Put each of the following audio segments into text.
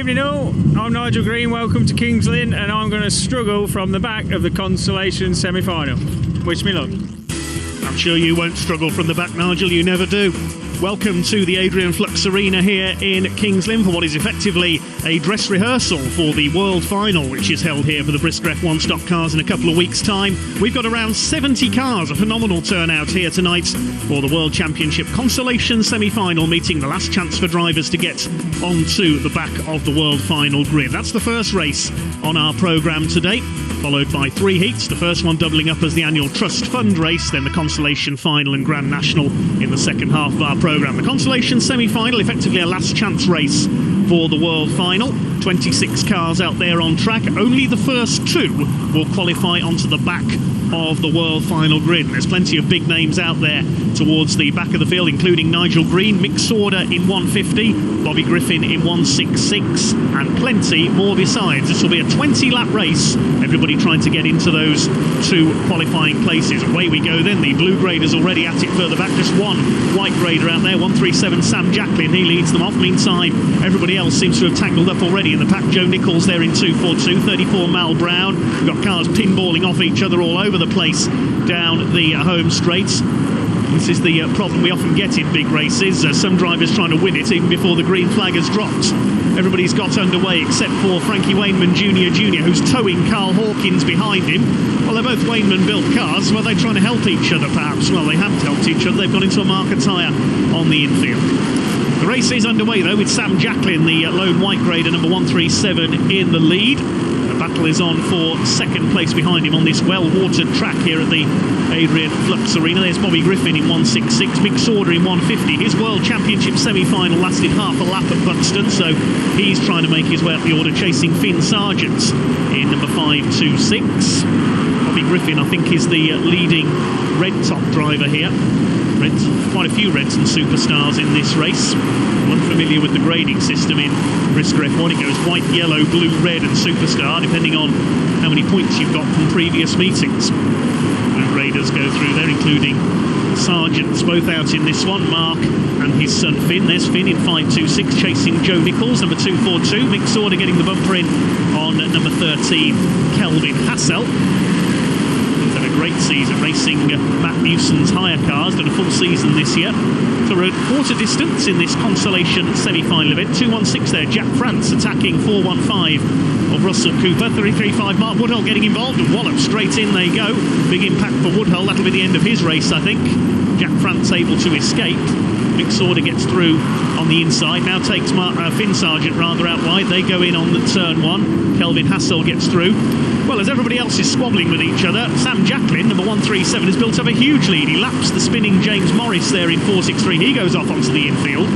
Evening all, I'm Nigel Green, welcome to King's Lynn, and I'm going to struggle from the back of the Consolation Semi-Final. Wish me luck. I'm sure you won't struggle from the back, Nigel, you never do. Welcome to the Adrian Flux Arena here in King's Lynn for what is effectively a dress rehearsal for the World Final, which is held here for the Brisca F1 stock cars in a couple of weeks' time. We've got around 70 cars, a phenomenal turnout here tonight for the World Championship Consolation Semi-Final, meeting the last chance for drivers to get onto the back of the World Final grid. That's the first race on our programme today, followed by 3 heats, the first one doubling up as the annual Trust Fund race, then the Consolation Final and Grand National in the second half of our programme. The Consolation Semi-Final, effectively a last chance race for the World Final. 26 cars out there on track. Only the first 2 will qualify onto the back of the World Final grid. There's plenty of big names out there towards the back of the field, including Nigel Green, Mick in 150, Bobby Griffin in 166, and plenty more besides. This will be a 20-lap race, everybody trying to get into those 2 qualifying places. Away we go then, the blue graders already at it further back, just one white grader out there, 137 Sam Jacklin, he leads them off. Meantime, everybody else seems to have tangled up already in the pack. Joe Nichols there in 242, 34 Mal Brown. We've got cars pinballing off each other all over the place down the home straights. This is the problem we often get in big races. Some drivers trying to win it even before the green flag has dropped. Everybody's got underway except for Frankie Wainman Jr., who's towing Carl Hawkins behind him. Well, they're both Wainman-built cars. Were they trying to help each other, perhaps? Well, they haven't helped each other. They've gone into a marker tyre on the infield. The race is underway, though, with Sam Jacklin, the lone white grader, number 137, in the lead. The battle is on for second place behind him on this well-watered track here at the Adrian Flux Arena. There's Bobby Griffin in 166, Mick in 150. His World Championship semi-final lasted half a lap at Buxton, so he's trying to make his way up the order, chasing Finn Sargent in number 526. Bobby Griffin, I think, is the leading red top driver here. Reds, quite a few Reds and Superstars in this race. Unfamiliar with the grading system in Brisca F1, it goes white, yellow, blue, red and Superstar, depending on how many points you've got from previous meetings. Blue graders go through there, including Sargents, both out in this one, Mark and his son Finn. There's Finn in 526, chasing Joe Nichols, number 242. Mick getting the bumper in on number 13, Kelvin Hassell. Great season racing Matt Newson's hire cars, done a full season this year. So we're at quarter distance in this Consolation Semi-Final event. 216 there, Jack France attacking 415 of Russell Cooper. 335 Mark Woodhull getting involved, and wallop straight in they go. Big impact for Woodhull, that'll be the end of his race, I think. Jack France able to escape. Mick gets through on the inside, now takes Finn Sargent rather out wide. They go in on the turn 1. Kelvin Hassell gets through. Well, as everybody else is squabbling with each other, Sam Jacklin, number 137, has built up a huge lead. He laps the spinning James Morris there in 463. He goes off onto the infield.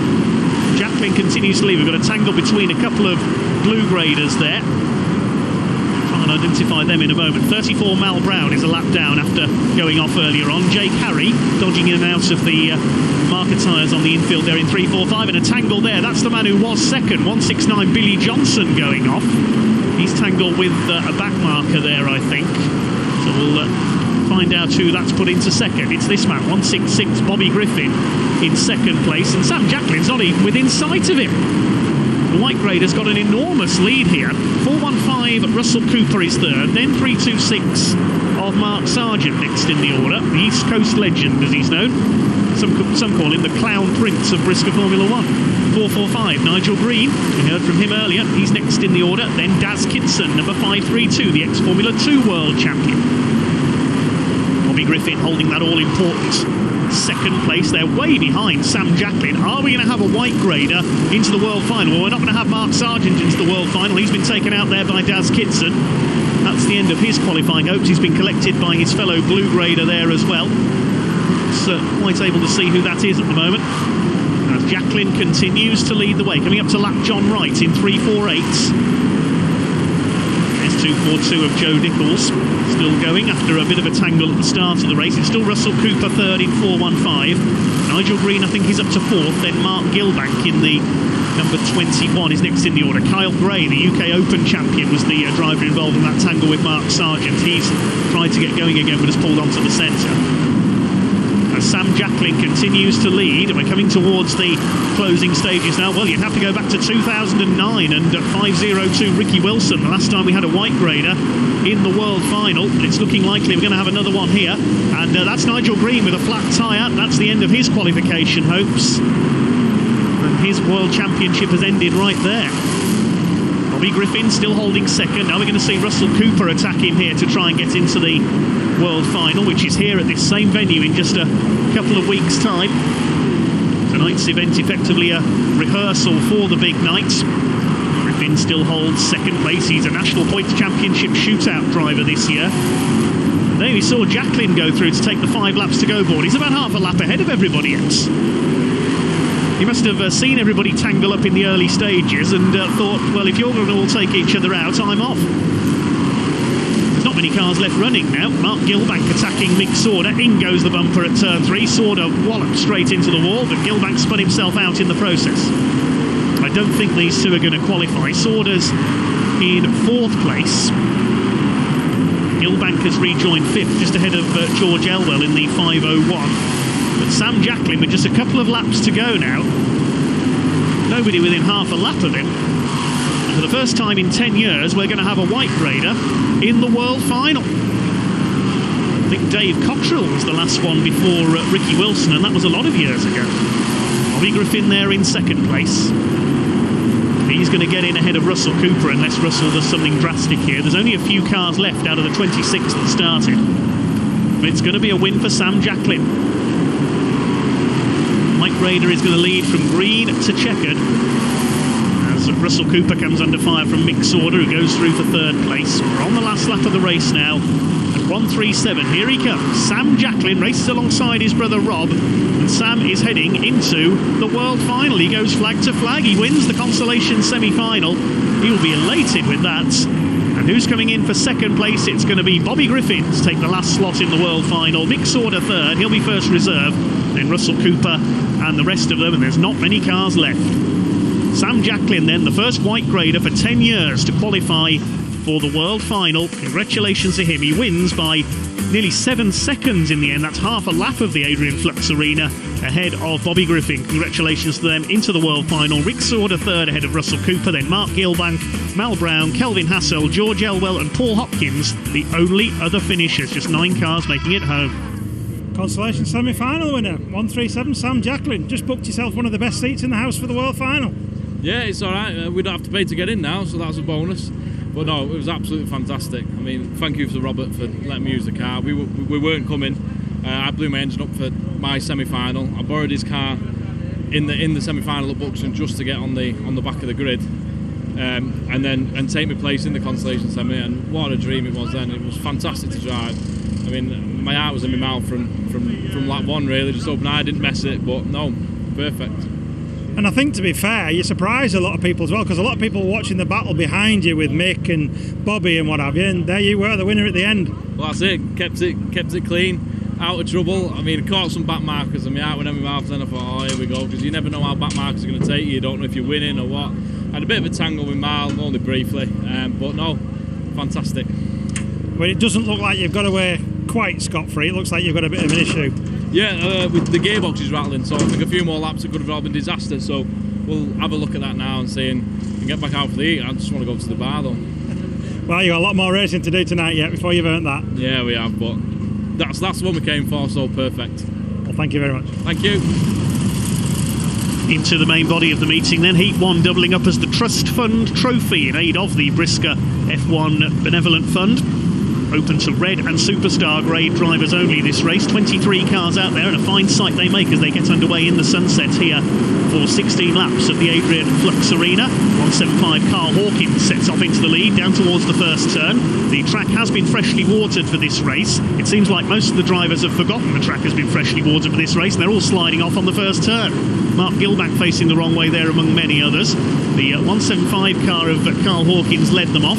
Jacklin continues to lead. We've got a tangle between a couple of blue graders there. Try and identify them in a moment. 34 Mal Brown is a lap down after going off earlier on. Jake Harry dodging in and out of the marker tyres on the infield there in 345, and a tangle there. That's the man who was second, 169 Billy Johnson going off. He's tangled with a back marker there, I think. So we'll find out who that's put into second. It's this man, 166 Bobby Griffin in second place, and Sam Jacklin's not even within sight of him. The white grader's got an enormous lead here. 415 Russell Cooper is third, then 326 of Mark Sargent next in the order. The East Coast legend, as he's known. Some call him the Clown Prince of Brisca Formula 1. 445 Nigel Green, we heard from him earlier, he's next in the order. Then Daz Kitson, number 532, the ex-Formula 2 world champion. Bobby Griffin holding that all-important second place. They're way behind Sam Jacklin. Are we going to have a white grader into the World Final? Well, we're not going to have Mark Sargent into the World Final. He's been taken out there by Daz Kitson. That's the end of his qualifying hopes. He's been collected by his fellow blue grader there as well. So quite able to see who that is at the moment. As Jacklin continues to lead the way, coming up to lap John Wright in 348. There's 242 of Joe Nichols, still going after a bit of a tangle at the start of the race. It's still Russell Cooper third in 415. Nigel Green, I think he's up to fourth. Then Mark Gilbank in the number 21 is next in the order. Kyle Gray, the UK Open champion, was the driver involved in that tangle with Mark Sargent. He's tried to get going again but has pulled onto the centre. as Sam Jacklin continues to lead. And we're coming towards the closing stages now. Well, you'd have to go back to 2009 and 5:02 Ricky Wilson, the last time we had a white grader in the World Final. It's looking likely we're going to have another one here. And that's Nigel Green with a flat tyre. That's the end of his qualification hopes. And his World Championship has ended right there. Bobby Griffin still holding second. Now we're going to see Russell Cooper attack him here to try and get into the World Final, which is here at this same venue in just a couple of weeks' time. Tonight's event effectively a rehearsal for the big night. Griffin still holds second place. He's a National Points Championship shootout driver this year. And then we saw Jacklin go through to take the 5 laps to go board. He's about half a lap ahead of everybody else. He must have seen everybody tangle up in the early stages and thought, well, if you're going to all take each other out, I'm off. There's not many cars left running now. Mark Gilbank attacking Mick Sauder. In goes the bumper at turn 3. Sauder walloped straight into the wall, but Gilbank spun himself out in the process. I don't think these two are going to qualify. Sauder's in 4th place. Gilbank has rejoined 5th, just ahead of George Elwell in the 5:01. But Sam Jacklin with just a couple of laps to go now. Nobody within half a lap of him. And for the first time in 10 years, we're going to have a white grader in the World Final. I think Dave Cottrell was the last one before Ricky Wilson, and that was a lot of years ago. Bobby Griffin there in 2nd place. He's going to get in ahead of Russell Cooper unless Russell does something drastic here. There's only a few cars left out of the 26 that started. But it's going to be a win for Sam Jacklin. White grader is going to lead from green to checkered as Russell Cooper comes under fire from Mick Sauder, who goes through for 3rd place. We're on the last lap of the race now at 1:37. Here he comes. Sam Jacklin races alongside his brother Rob, and Sam is heading into the World Final. He goes flag to flag. He wins the Consolation Semi-Final. He will be elated with that. And who's coming in for 2nd place? It's going to be Bobby Griffin to take the last slot in the World Final. Mick Sauder 3rd. He'll be first reserve. Then Russell Cooper and the rest of them, and there's not many cars left. Sam Jacklin then, the first white grader for 10 years to qualify for the World Final. Congratulations to him. He wins by nearly 7 seconds in the end. That's half a lap of the Adrian Flux Arena ahead of Bobby Griffin. Congratulations to them into the World Final. Rick Sauder 3rd ahead of Russell Cooper, then Mark Gilbank, Mal Brown, Kelvin Hassell, George Elwell and Paul Hopkins, the only other finishers. Just 9 cars making it home. Consolation Semi-Final winner, 137 Sam Jacklin. Just booked yourself one of the best seats in the house for the World Final. Yeah, it's alright. We don't have to pay to get in now, so that's a bonus. But no, it was absolutely fantastic. I mean, thank you to Robert for letting me use the car. We weren't coming. I blew my engine up for my semi-final. I borrowed his car in the semi-final at Buxton just to get on the back of the grid, and take my place in the Consolation Semi. And what a dream it was then. It was fantastic to drive. I mean, my heart was in my mouth from lap 1 really. Just hoping I didn't mess it, but no, perfect. And I think, to be fair, you surprised a lot of people as well, because a lot of people were watching the battle behind you with Mick and Bobby and what have you, and there you were, the winner at the end. Well, that's it. Kept it clean, out of trouble. I mean, I caught some back markers and my heart went in my mouth, and I thought, oh, here we go, because you never know how back markers are going to take you. You don't know if you're winning or what. I had a bit of a tangle with Mal, only briefly, but no, fantastic. But it doesn't look like you've got away quite scot-free. It looks like you've got a bit of an issue. Yeah, with the gearbox is rattling, so I think a few more laps it could have all been disaster. So we'll have a look at that now and see and get back out for the heat. I just want to go to the bar though. Well, you've got a lot more racing to do tonight yet before you've earned that. Yeah, we have, but that's the one we came for, so perfect. Well, thank you very much. Thank you. Into the main body of the meeting then, Heat 1 doubling up as the Trust Fund Trophy in aid of the Brisca F1 Benevolent Fund. Open to red and superstar grade drivers only this race. 23 cars out there, and a fine sight they make as they get underway in the sunset here for 16 laps of the Adrian Flux Arena. 175 Carl Hawkins sets off into the lead down towards the first turn. The track has been freshly watered for this race. It seems like most of the drivers have forgotten the track has been freshly watered for this race, and they're all sliding off on the first turn. Mark Gilbank facing the wrong way there among many others. The 175 car of Carl Hawkins led them off.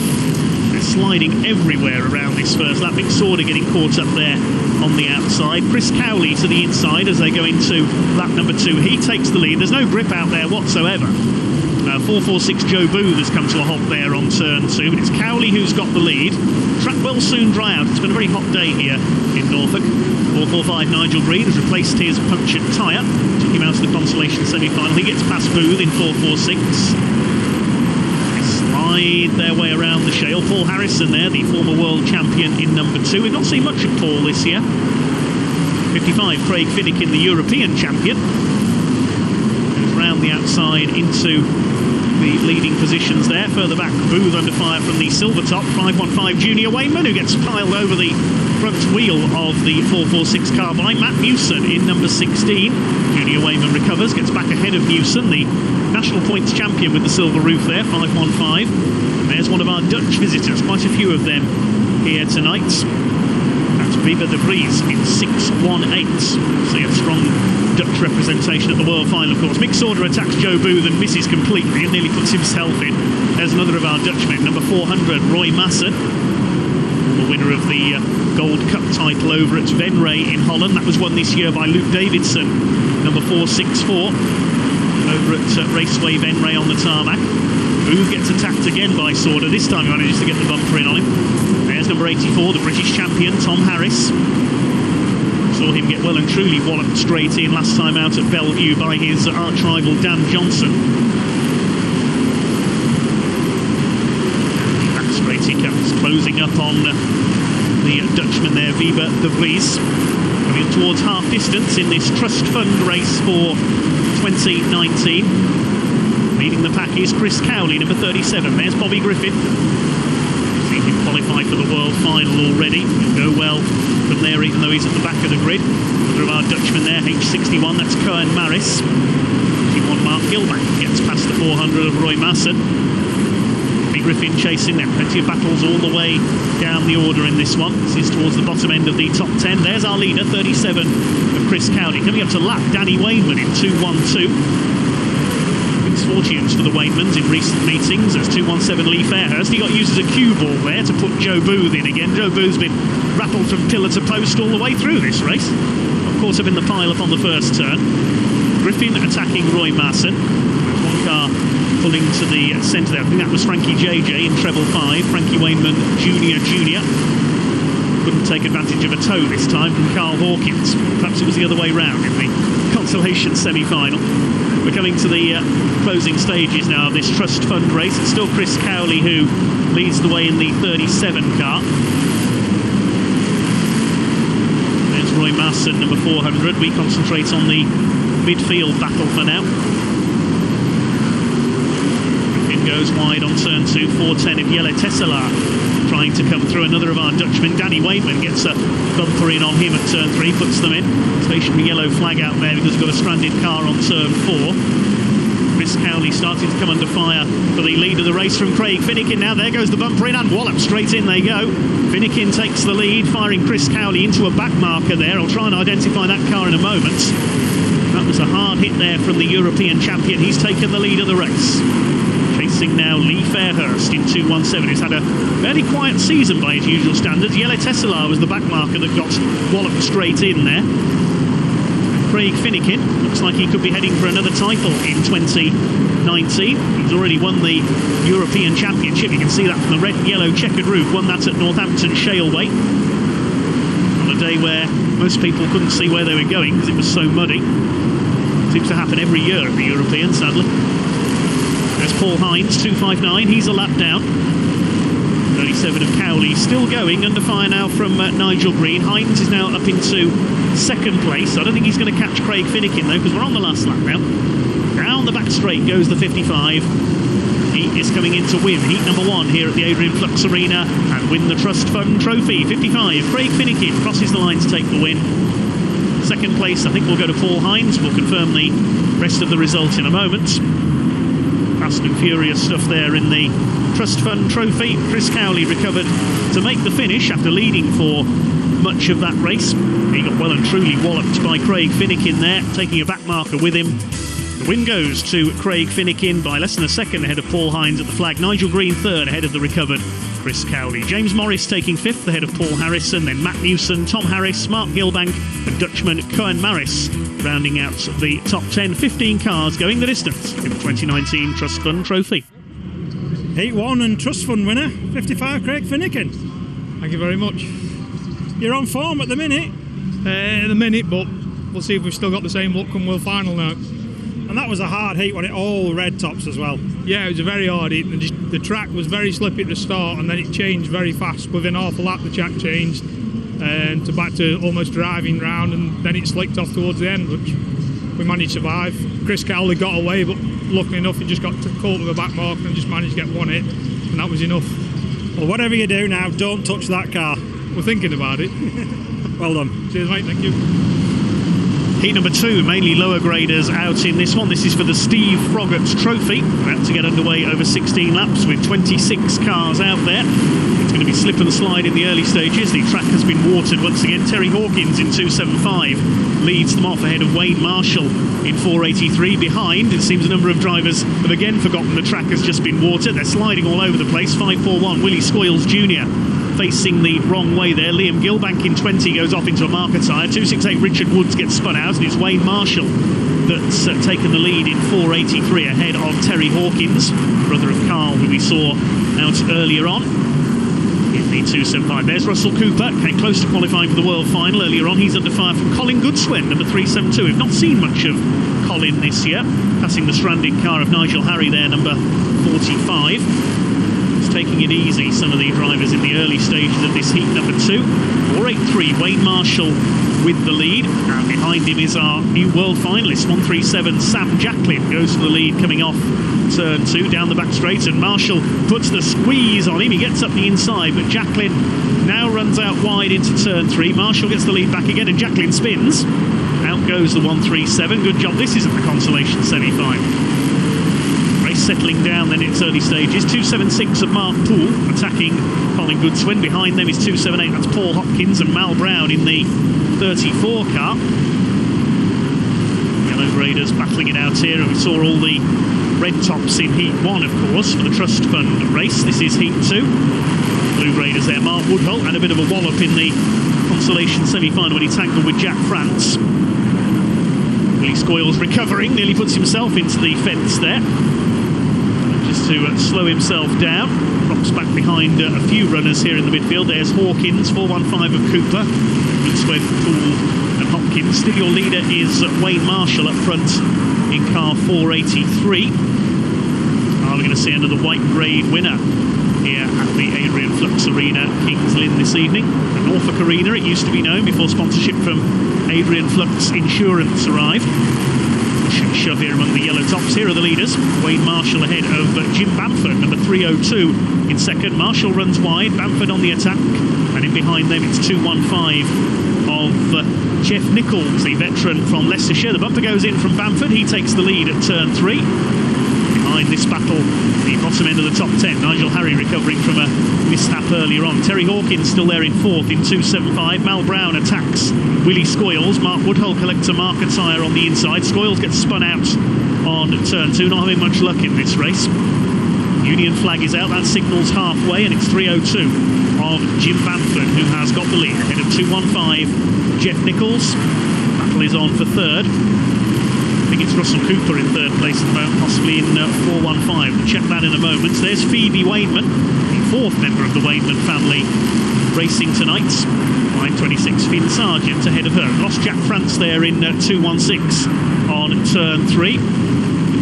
They're sliding everywhere around this first lap. Mick Sauder getting caught up there on the outside. Chris Cowley to the inside as they go into lap number 2. He takes the lead. There's no grip out there whatsoever. 446 Joe Booth has come to a halt there on turn 2, but it's Cowley who's got the lead. Track will soon dry out. It's been a very hot day here in Norfolk. 445 Nigel Green has replaced his punctured tyre. Took him out to the Consolation Semi-Final. He gets past Booth in 446. They slide their way around the shale. Paul Harrison there, the former world champion in number 2. We've not seen much of Paul this year. 55 Craig Finnikin, the European champion. Goes round the outside into the leading positions there. Further back, Booth under fire from the silver top. 515 Junior Wayman, who gets piled over the front wheel of the 446 car by Matt Newson in number 16. Junior Wayman recovers, gets back ahead of Newson, the national points champion with the silver roof there, 515. And there's one of our Dutch visitors, quite a few of them here tonight. That's Viva de Vries in 618. So you have strong Dutch representation at the World Final, of course. Mick Sauder attacks Joe Booth and misses completely and nearly puts himself in. There's another of our Dutchmen, number 400, Roy Masson, the winner of the Gold Cup title over at Venray in Holland. That was won this year by Luke Davidson, number 464, over at Raceway Venray on the tarmac. Booth gets attacked again by Sauder. This time he manages to get the bumper in on him. There's number 84, the British champion, Tom Harris. Saw him get well and truly walloped straight in last time out at Bellevue by his arch rival Dan Johnson. Back straight he comes, closing up on the Dutchman there, Viva de Vries. Coming towards half distance in this trust fund race for 2019. Leading the pack is Chris Cowley, number 37. There's Bobby Griffin. Seen him qualify for the World Final already. He'll go well from there, even though he's at the back of the grid. Another of our Dutchmen there, H61. That's Kden Maris. 51 Mark Gilbank gets past the 400 of Roy Masson. Bobby Griffin chasing them. Plenty of battles all the way down the order in this one. This is towards the bottom end of the top 10. There's our leader, 37 of Chris Cowley. Coming up to lap, Danny Wayman in 212. Fortunes for the Waynemans in recent meetings. There's 217 Lee Fairhurst. He got used as a cue ball there to put Joe Booth in again. Joe Booth's been rattled from pillar to post all the way through this race. Of course, up in the pile-up on the first turn. Griffin attacking Roy Masson. One car pulling to the centre there. I think that was Frankie JJ in treble 5. Frankie Wayman Junior. Couldn't take advantage of a tow this time from Carl Hawkins. Perhaps it was the other way round in the Consolation Semi-Final. We're coming to the closing stages now of this trust fund race. It's still Chris Cowley who leads the way in the 37 car. There's Roy Masson, number 400. We concentrate on the midfield battle for now. Griffin goes wide on turn 2, 410 of Jelle Tesselar trying to come through. Another of our Dutchmen, Danny Wayman, gets a bumper in on him at turn 3, puts them in. Stationary yellow flag out there because we've got a stranded car on turn 4. Chris Cowley starting to come under fire for the lead of the race from Craig Finnikin. Now there goes the bumper in and wallop straight in they go. Finnikin takes the lead, firing Chris Cowley into a back marker there. I'll try and identify that car in a moment. That was a hard hit there from the European champion. He's taken the lead of the race. Chasing now Lee Fairhurst in 217, who's had a fairly quiet season by his usual standards. Jelle Tesselar was the back marker that got walloped straight in there. Craig Finnikin looks like he could be heading for another title in 2019. He's already won the European Championship. You can see that from the red and yellow checkered roof. Won that at Northampton Shaleway on a day where most people couldn't see where they were going because it was so muddy. Seems to happen every year at the European, sadly. There's Paul Hines, 259. He's a lap down. 37 of Cowley still going, under fire now from Nigel Green. Hines is now up into second place. I don't think he's going to catch Craig Finnikin though, because we're on the last lap now. Down the back straight goes the 55. He is coming in to win heat number 1 here at the Adrian Flux Arena and win the Trust Fund Trophy. 55, Craig Finnikin crosses the line to take the win. Second place, I think, will go to Paul Hines. We'll confirm the rest of the results in a moment. Fast and furious stuff there in the Trust Fund Trophy. Chris Cowley recovered to make the finish after leading for much of that race. He got well and truly walloped by Craig Finnikin there, taking a back marker with him. The win goes to Craig Finnikin by less than a second ahead of Paul Hines at the flag. Nigel Green third ahead of the recovered Chris Cowley. James Morris taking fifth ahead of Paul Harrison, then Matt Newson, Tom Harris, Mark Gilbank and Dutchman Kden Maris rounding out the top 10. 15 cars going the distance in the 2019 Trust Fund Trophy. Heat 1 and Trust Fund winner, 55 Craig Finnikin. Thank you very much. You're on form at the minute. In a minute, but we'll see if we've still got the same look come World Final now. And that was a hard heat, wasn't it? All red tops as well. Yeah, it was a very hard heat. The track was very slippy at the start, and then it changed very fast. Within half a lap, the track changed to back to almost driving round, and then it slicked off towards the end, which we managed to survive. Chris Cowley got away, but luckily enough, he just got caught with a back marker and just managed to get one hit, and that was enough. Well, whatever you do now, don't touch that car. We're thinking about it. Well done. Cheers, mate. Thank you. Heat number 2, mainly lower graders out in this one. This is for the Steve Froggatt Trophy. About to get underway over 16 laps with 26 cars out there. It's going to be slip and slide in the early stages. The track has been watered once again. Terry Hawkins in 275 leads them off ahead of Wayne Marshall in 483. Behind, it seems a number of drivers have again forgotten the track has just been watered. They're sliding all over the place. 541, Willie Scoyles Jr. facing the wrong way there. Liam Gilbank in 20 goes off into a marker tyre. 268 Richard Woods gets spun out, and it's Wayne Marshall that's taken the lead in 483 ahead of Terry Hawkins, brother of Carl, who we saw out earlier on in the 275. There's Russell Cooper, came close to qualifying for the World Final earlier on. He's under fire from Colin Goodswin, number 372. We've not seen much of Colin this year, passing the stranded car of Nigel Harry there, number 45. Taking it easy, some of the drivers in the early stages of this heat number 2. 483, Wayne Marshall with the lead, and behind him is our new world finalist, 137 Sam Jacklin goes for the lead coming off turn 2 down the back straight, and Marshall puts the squeeze on him. He gets up the inside, but Jacklin now runs out wide into turn 3. Marshall gets the lead back again, and Jacklin spins. Out goes the 137. Good job. This isn't the Consolation Semi-Final. Settling down then in its early stages. 276 of Mark Poole attacking Colin Goodswin. Behind them is 278, that's Paul Hopkins, and Mal Brown in the 34 car. Yellow graders battling it out here, and we saw all the red tops in Heat 1, of course, for the Trust Fund race. This is Heat 2. Blue graders there, Mark Woodhull, and a bit of a wallop in the Consolation Semi-Final when he tangled with Jack France. Willie Scoyles recovering, nearly puts himself into the fence there. To slow himself down, drops back behind a few runners here in the midfield. There's Hawkins, 415 of Cooper, Goodswin, Poole and Hopkins. Still your leader is Wayne Marshall up front in car 483. Are we going to see another white grade winner here at the Adrian Flux Arena, Kings Lynn this evening? The Norfolk Arena, it used to be known before sponsorship from Adrian Flux Insurance arrived. Shove here among the yellow tops. Here are the leaders. Wayne Marshall ahead of Jim Bamford, number 302 in second. Marshall runs wide, Bamford on the attack, and in behind them it's 215 of Jeff Nichols, the veteran from Leicestershire. The bumper goes in from Bamford. He takes the lead at turn 3. Behind this battle, the bottom end of the top 10, Nigel Harry recovering from a mishap earlier on. Terry Hawkins still there in 4th in 275. Mal Brown attacks Willie Scoyles. Mark Woodhull collects a marker tyre on the inside. Scoyles gets spun out on turn 2, not having much luck in this race. Union flag is out, that signals halfway, and it's 302 of Jim Bamford, who has got the lead ahead of 215 Jeff Nichols. Battle is on for 3rd. I think it's Russell Cooper in 3rd place at the moment, possibly in 415. We'll check that in a moment. There's Phoebe Wainman, the 4th member of the Wainman family, racing tonight. 526 Finn Sargent ahead of her. Lost Jack France there in 216 on turn 3.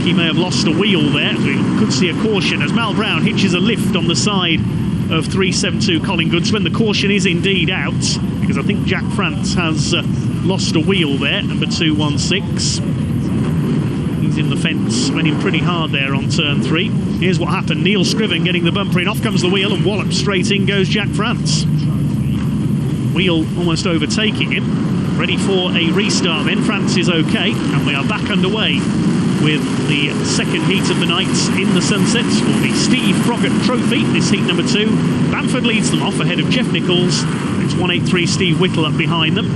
He may have lost a wheel there. We could see a caution as Mal Brown hitches a lift on the side of 372 Colin Goodswin. The caution is indeed out, because I think Jack France has lost a wheel there, number 216. He's in the fence, went in pretty hard there on turn 3. Here's what happened. Neil Scriven getting the bumper in. Off comes the wheel, and wallop straight in goes Jack France. Wheel almost overtaking him. Ready for a restart then. France is okay, and we are back underway with the second heat of the night in the Sunsets for the Steve Froggatt Trophy. This heat number 2. Bamford leads them off ahead of Jeff Nichols. It's 183 Steve Whittle up behind them.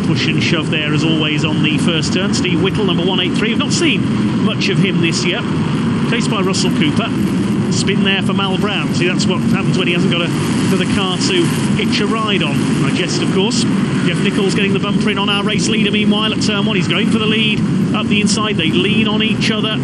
Push and shove there as always on the first turn. Steve Whittle, number 183. We've not seen much of him this year. Chased by Russell Cooper. Spin there for Mal Brown. See, that's what happens when he hasn't got another car to hitch a ride on. I jest, of course. Jeff Nichols getting the bumper in on our race leader. Meanwhile, at turn 1, he's going for the lead up the inside. They lean on each other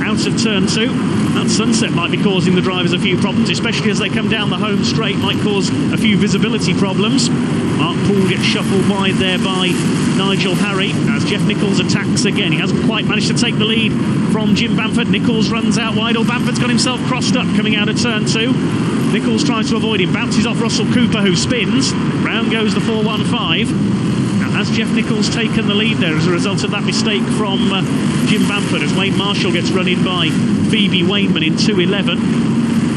out of turn 2. That sunset might be causing the drivers a few problems, especially as they come down the home straight. Might cause a few visibility problems. Mark Poole gets shuffled wide there by Nigel Harry as Jeff Nichols attacks again. He hasn't quite managed to take the lead from Jim Bamford. Nichols runs out wide. Bamford's got himself crossed up coming out of turn 2. Nichols tries to avoid him, bounces off Russell Cooper, who spins. Round goes the 415. Now, has Jeff Nichols taken the lead there as a result of that mistake from Jim Bamford, as Wayne Marshall gets run in by Phoebe Wainman in 211.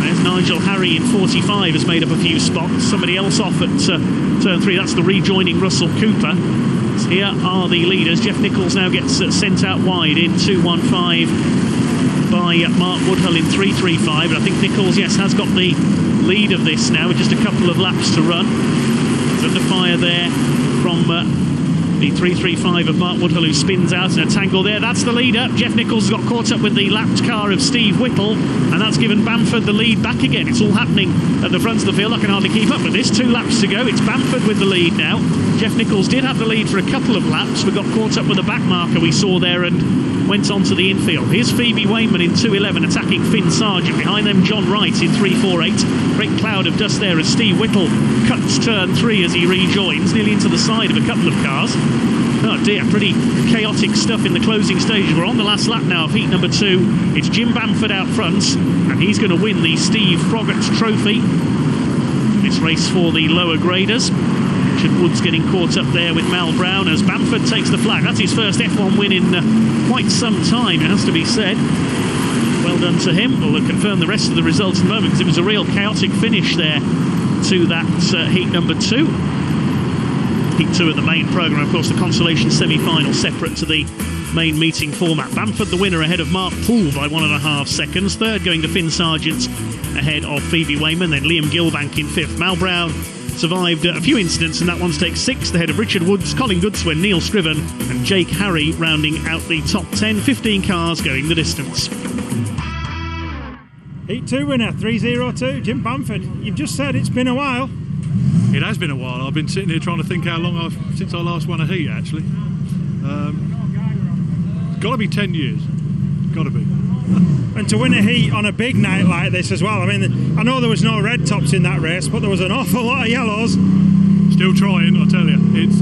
There's Nigel Harry in 45, has made up a few spots. Somebody else off at turn 3. That's the rejoining Russell Cooper. So here are the leaders. Jeff Nichols now gets sent out wide in 215 by Mark Woodhull in 335. And I think Nichols, yes, has got the lead of this now with just a couple of laps to run. He's under fire there from the 335 of Mark Woodhull, who spins out in a tangle there. That's the leader. Jeff Nichols got caught up with the lapped car of Steve Whittle, and that's given Bamford the lead back again. It's all happening at the front of the field. I can hardly keep up with this. 2 laps to go. It's Bamford with the lead now. Jeff Nichols did have the lead for a couple of laps, but got caught up with the back marker we saw there and went on to the infield. Here's Phoebe Wainman in 211 attacking Finn Sargent. Behind them, John Wright in 348. Great cloud of dust there as Steve Whittle cuts turn 3 as he rejoins, nearly into the side of a couple of cars. Oh dear, pretty chaotic stuff in the closing stages. We're on the last lap now of heat number 2. It's Jim Bamford out front, and he's going to win the Steve Froggatt Trophy. This race for the lower graders. Richard Woods getting caught up there with Mal Brown as Bamford takes the flag. That's his first F1 win in quite some time, it has to be said. Well done to him. We'll confirm the rest of the results in a moment, because it was a real chaotic finish there to that heat number 2. Heat 2 of the main programme, of course, the Consolation Semi-Final separate to the main meeting format. Bamford the winner ahead of Mark Poole by 1.5 seconds. Third going to Finn Sargent ahead of Phoebe Wainman. Then Liam Gilbank in 5th. Mal Brown survived a few incidents, and that one takes 6th ahead of Richard Woods, Colin Goodswin, Neil Scriven and Jake Harry rounding out the top 10. 15 cars going the distance. Heat 2 winner, 302, Jim Bamford. You've just said it's been a while. It has been a while. I've been sitting here trying to think how long since I last won a heat, actually. Got to be 10 years. Got to be. And to win a heat on a big night like this as well. I mean, I know there was no red tops in that race, but there was an awful lot of yellows. Still trying, I tell you. It's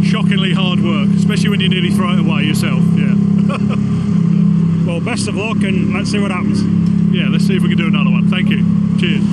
shockingly hard work, especially when you nearly throw it away yourself. Yeah. Well, best of luck, and let's see what happens. Yeah, let's see if we can do another one. Thank you. Cheers.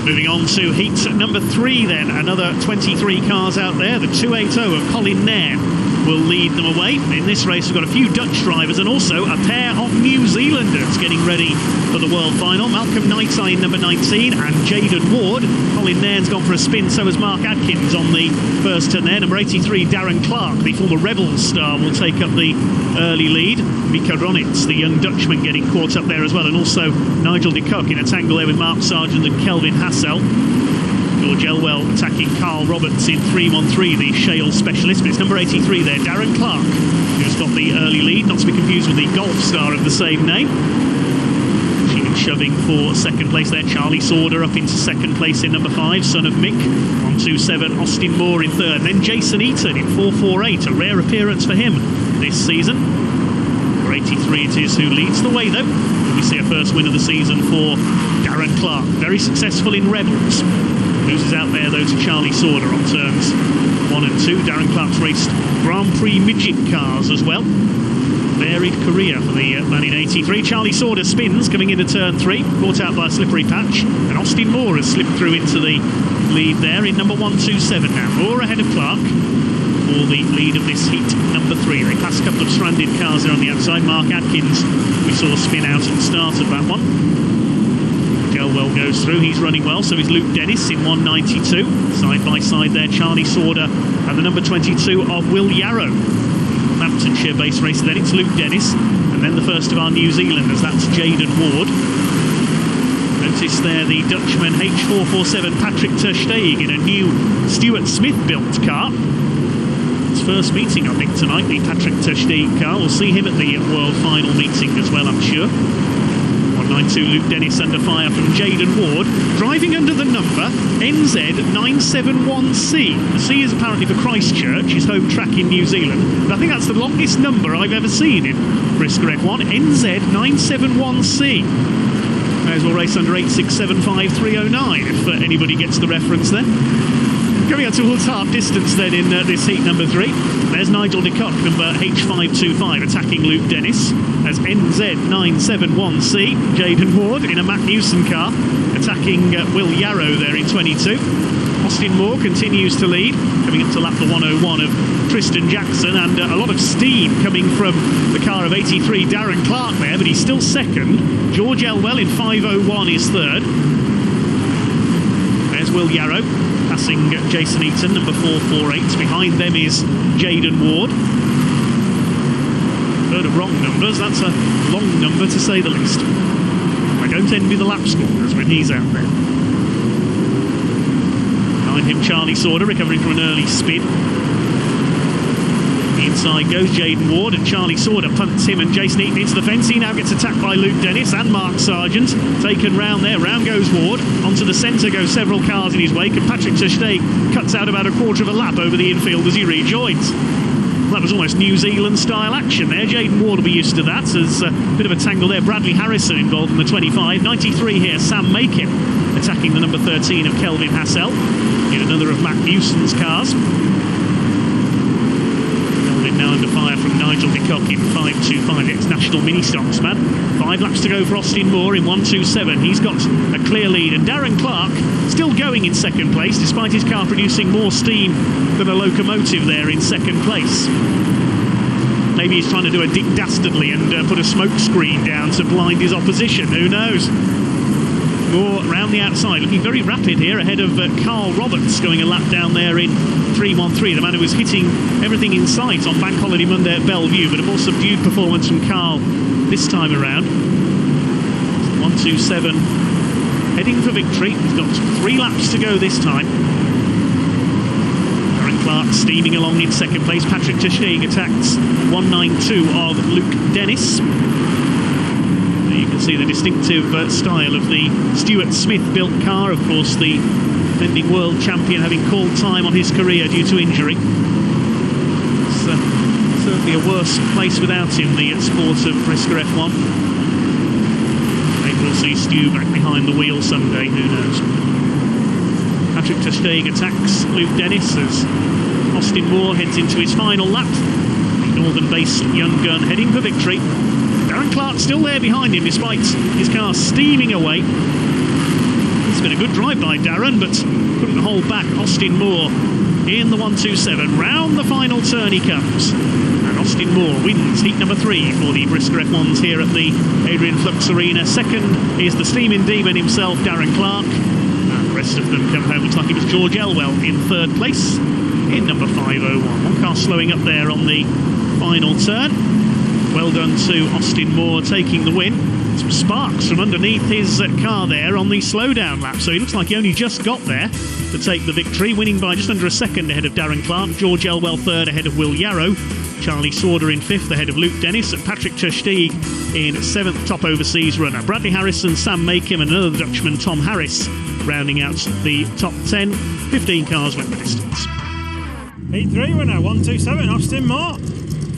Moving on to heat number 3 then. Another 23 cars out there. The 280 of Colin Nairn will lead them away. In this race we've got a few Dutch drivers and also a pair of New Zealanders getting ready for the World Final. Malcolm Knighty in number 19 and Jaden Ward. Colin Nairn's gone for a spin, so has Mark Adkins on the first turn there. Number 83, Darren Clark, the former Rebels star, will take up the early lead. Mika Ronitz, the young Dutchman, getting caught up there as well, and also Nigel de Kock in a tangle there with Mark Sargent and Kelvin Hassell. George Elwell attacking Carl Roberts in 313, the shale specialist. But it's number 83 there, Darren Clark, who's got the early lead, not to be confused with the golf star of the same name. Shoving for second place there, Charlie Sauder up into second place in number 5, son of Mick. 127, Austin Moore in third. And then Jason Eaton in 448, a rare appearance for him this season. Number 83 it is who leads the way though. We see a first win of the season for Darren Clark, very successful in Rebels. Loses out there though to Charlie Sauder on turns 1 and 2. Darren Clark's raced Grand Prix midget cars as well. Varied career for the man in 83. Charlie Sauder spins coming into turn 3, caught out by a slippery patch, and Austin Moore has slipped through into the lead there in number 127 now. Moore ahead of Clark for the lead of this heat number 3. They pass a couple of stranded cars there on the outside. Mark Adkins we saw spin out at the start of that one. Elwell goes through, he's running well, so is Luke Dennis in 192. Side by side there, Charlie Sauder and the number 22 of Will Yarrow. Hamptonshire base race, then it's Luke Dennis, and then the first of our New Zealanders, that's Jaden Ward. Notice there the Dutchman H447 Patrick Tersteeg in a new Stuart Smith built car. It's first meeting I think tonight, the Patrick Tersteeg car. We'll see him at the World Final meeting as well, I'm sure. One Line 2, Luke Dennis under fire from Jaden Ward. Driving under the number NZ971C. The C is apparently for Christchurch, his home track in New Zealand. But I think that's the longest number I've ever seen in Brisca F1. NZ971C. May as well race under 8675309 if anybody gets the reference there. Coming out towards half distance then in this heat number 3. There's Nigel de Kock, number H525, attacking Luke Dennis as NZ971C. Jaden Ward in a Matt Newson car, attacking Will Yarrow there in 22. Austin Moore continues to lead, coming up to lap the 101 of Tristan Jackson, and a lot of steam coming from the car of 83 Darren Clark there, but he's still second. George Elwell in 501 is third. There's Will Yarrow passing Jason Eaton, number 448. Behind them is Jaden Ward. Heard of wrong numbers, that's a long number to say the least. I don't envy the lap scorers when he's out there. Behind him, Charlie Sauder, recovering from an early spin. Inside goes Jaden Ward, and Charlie Sauder punts him and Jason Eaton into the fence. He now gets attacked by Luke Dennis and Mark Sargent. Taken round there, round goes Ward. Onto the centre go several cars in his wake, and Patrick Tersteeg cuts out about a quarter of a lap over the infield as he rejoins. Well, that was almost New Zealand style action there. Jaden Ward will be used to that. There's a bit of a tangle there. Bradley Harrison involved in the 25. 93 here, Sam Makin attacking the number 13 of Kelvin Hassell in another of Matt Newson's cars. Now under fire from Nigel de Kock in 525, ex-national mini-stocks man. 5 laps to go for Austin Moore in 127. He's got a clear lead, and Darren Clark still going in second place, despite his car producing more steam than a locomotive there in second place. Maybe he's trying to do a Dick Dastardly and put a smoke screen down to blind his opposition, who knows. Moore round the outside, looking very rapid here, ahead of Carl Roberts, going a lap down there in 313, the man who was hitting everything in sight on Bank Holiday Monday at Bellevue, but a more subdued performance from Carl this time around. 127, heading for victory. He's got 3 laps to go this time. Darren Clark steaming along in second place. Patrick Tersteeg attacks 192 of Luke Dennis. You can see the distinctive style of the Stuart Smith built car, of course the defending world champion having called time on his career due to injury. It's certainly a worse place without him, the sport of Brisca F1. Maybe we'll see Stu back behind the wheel someday, who knows. Patrick Tersteeg attacks Luke Dennis as Austin Moore heads into his final lap. The northern-based young gun heading for victory. Darren Clark still there behind him despite his car steaming away. It's been a good drive by Darren, but couldn't hold back Austin Moore in the 127. Round the final turn he comes, and Austin Moore wins heat number 3 for the Brisca F1s here at the Adrian Flux Arena. Second is the steaming demon himself, Darren Clark, and the rest of them come home. Looks like it was George Elwell in third place in number 501. One car slowing up there on the final turn. Well done to Austin Moore taking the win. Some sparks from underneath his car there on the slowdown lap, so he looks like he only just got there to take the victory, winning by just under a second ahead of Darren Clark. George Elwell third ahead of Will Yarrow. Charlie Sauder in 5th ahead of Luke Dennis, and Patrick Tersteeg in 7th, top overseas runner. Bradley Harrison, Sam Makin and another Dutchman, Tom Harris, rounding out the top 10. 15 cars went the distance. Heat 3 winner, 127, Austin Moore.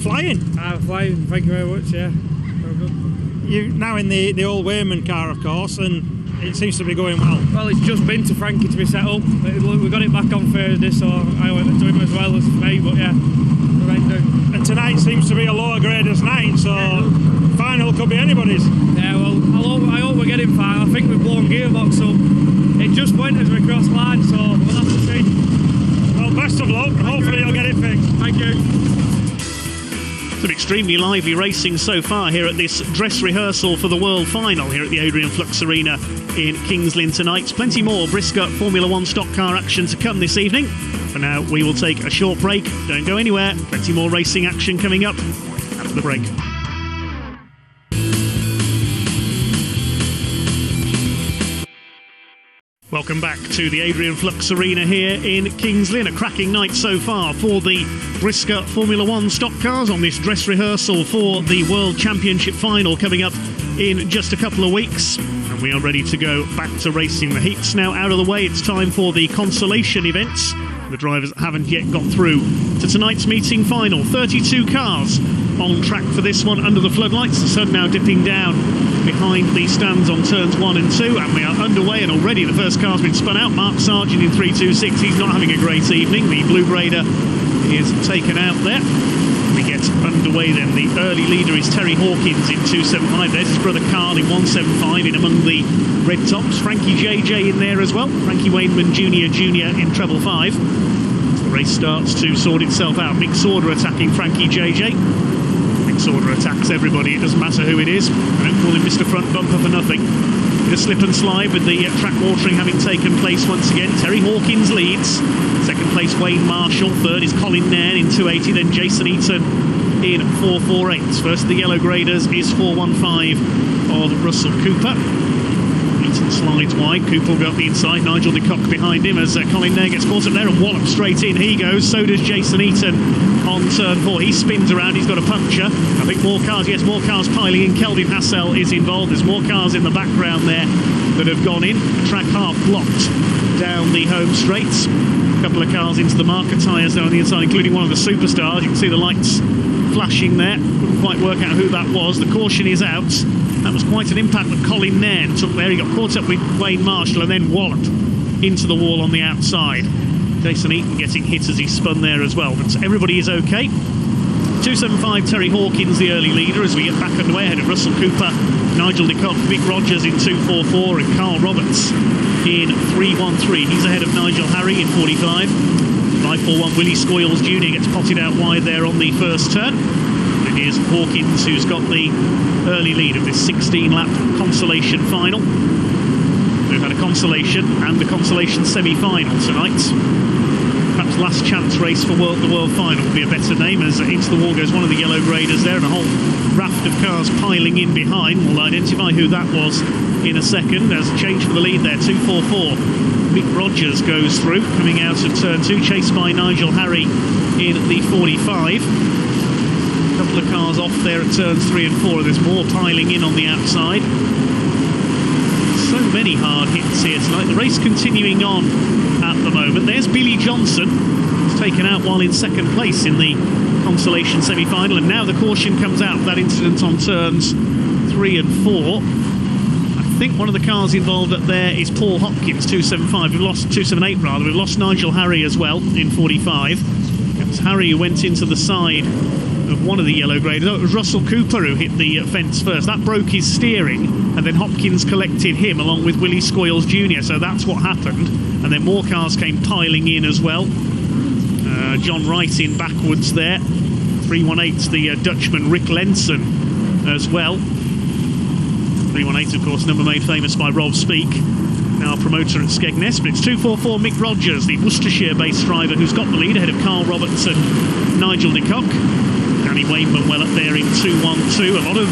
Flying. Flying, thank you very much, yeah. Well good. You're now in the old Wayman car, of course, and it seems to be going well. Well, it's just been to Frankie to be set up. We got it back on Thursday, so I went to him as well as me, but yeah, the right do. And tonight seems to be a lower graders night, so final could be anybody's. Yeah, well, I hope we get him fine. I think we've blown gearbox up. It just went as we crossed line, so we'll have to see. Well, best of luck. Hopefully you'll get it fixed. Thank you. Some extremely lively racing so far here at this dress rehearsal for the World Final here at the Adrian Flux Arena in Kings Lynn tonight. Plenty more Brisca Formula 1 stock car action to come this evening. For now, we will take a short break. Don't go anywhere. Plenty more racing action coming up after the break. Welcome back to the Adrian Flux Arena here in Kings Lynn. A cracking night so far for the Brisca Formula 1 stock cars on this dress rehearsal for the World Championship final coming up in just a couple of weeks, and we are ready to go back to racing. The heats now out of the way. It's time for the consolation events. The drivers haven't yet got through to tonight's meeting final. 32 cars on track for this one under the floodlights. The sun now dipping down behind the stands on turns 1 and 2, and we are underway, and already the first car's been spun out. Mark Sargent in 326. He's not having a great evening. The blue grader is taken out there. We get underway then. The early leader is Terry Hawkins in 275. There's his brother Carl in 175 in among the red tops. Frankie JJ in there as well. Frankie Wainman Jr. in treble 5. As the race starts to sort itself out, Mick Sauder attacking Frankie JJ. Mick Sauder attacks everybody, it doesn't matter who it is. I don't call him Mr. Front Bumper for nothing. Bit of slip and slide with the track watering having taken place once again. Terry Hawkins leads. Second place Wayne Marshall. Third is Colin Nairn in 280. Then Jason Eaton in 448. First of the yellow graders is 415 of Russell Cooper. Eaton slides wide. Cooper will go up the inside. Nigel de Kock behind him as Colin Nairn gets caught up there and wallop straight in. He goes. So does Jason Eaton on turn 4. He spins around. He's got a puncture. I think more cars. Yes, more cars piling in. Kelvin Hassell is involved. There's more cars in the background there that have gone in. The track half blocked down the home straights. A couple of cars into the marker tyres there on the inside, including one of the superstars. You can see the lights flashing there. Couldn't quite work out who that was. The caution is out. That was quite an impact that Colin Nairn took there. He got caught up with Wayne Marshall and then walloped into the wall on the outside. Jason Eaton getting hit as he spun there as well. But everybody is okay. 275 Terry Hawkins, the early leader, as we get back underway ahead of Russell Cooper, Nigel de Kock, Mick Rogers in 244 and Carl Roberts in 313. He's ahead of Nigel Harry in 45. 541 Willie Scoyles Jr. gets potted out wide there on the first turn. It is Hawkins who's got the early lead of this 16-lap consolation final. We've had a consolation and a consolation semi-final tonight. Perhaps last chance race for the World Final would be a better name, as into the wall goes one of the yellow graders there and a whole raft of cars piling in behind. We'll identify who that was in a second. There's a change for the lead there, 244. Mick Rogers goes through, coming out of turn 2, chased by Nigel Harry in the 45. A couple of cars off there at turns 3 and 4. There's more piling in on the outside. So many hard hits here tonight. The race continuing on at the moment. There's Billy Johnson. He's taken out while in second place in the consolation semi-final, and now the caution comes out. That incident on turns 3 and 4. I think one of the cars involved up there is Paul Hopkins, 275. We've lost 278 rather. We've lost Nigel Harry as well in 45. It was Harry who went into the side of one of the yellow graders. Oh, it was Russell Cooper who hit the fence first. That broke his steering, and then Hopkins collected him along with Willie Scoyles Jr. So that's what happened. And then more cars came piling in as well. John Wright in backwards there. 318's the Dutchman Rick Lenson as well. 318, of course, number made famous by Rob Speak, now promoter at Skegness. But it's 244 Mick Rogers, the Worcestershire-based driver, who's got the lead ahead of Carl Roberts and Nigel de Kock. Danny Wainman well up there in 212. A lot of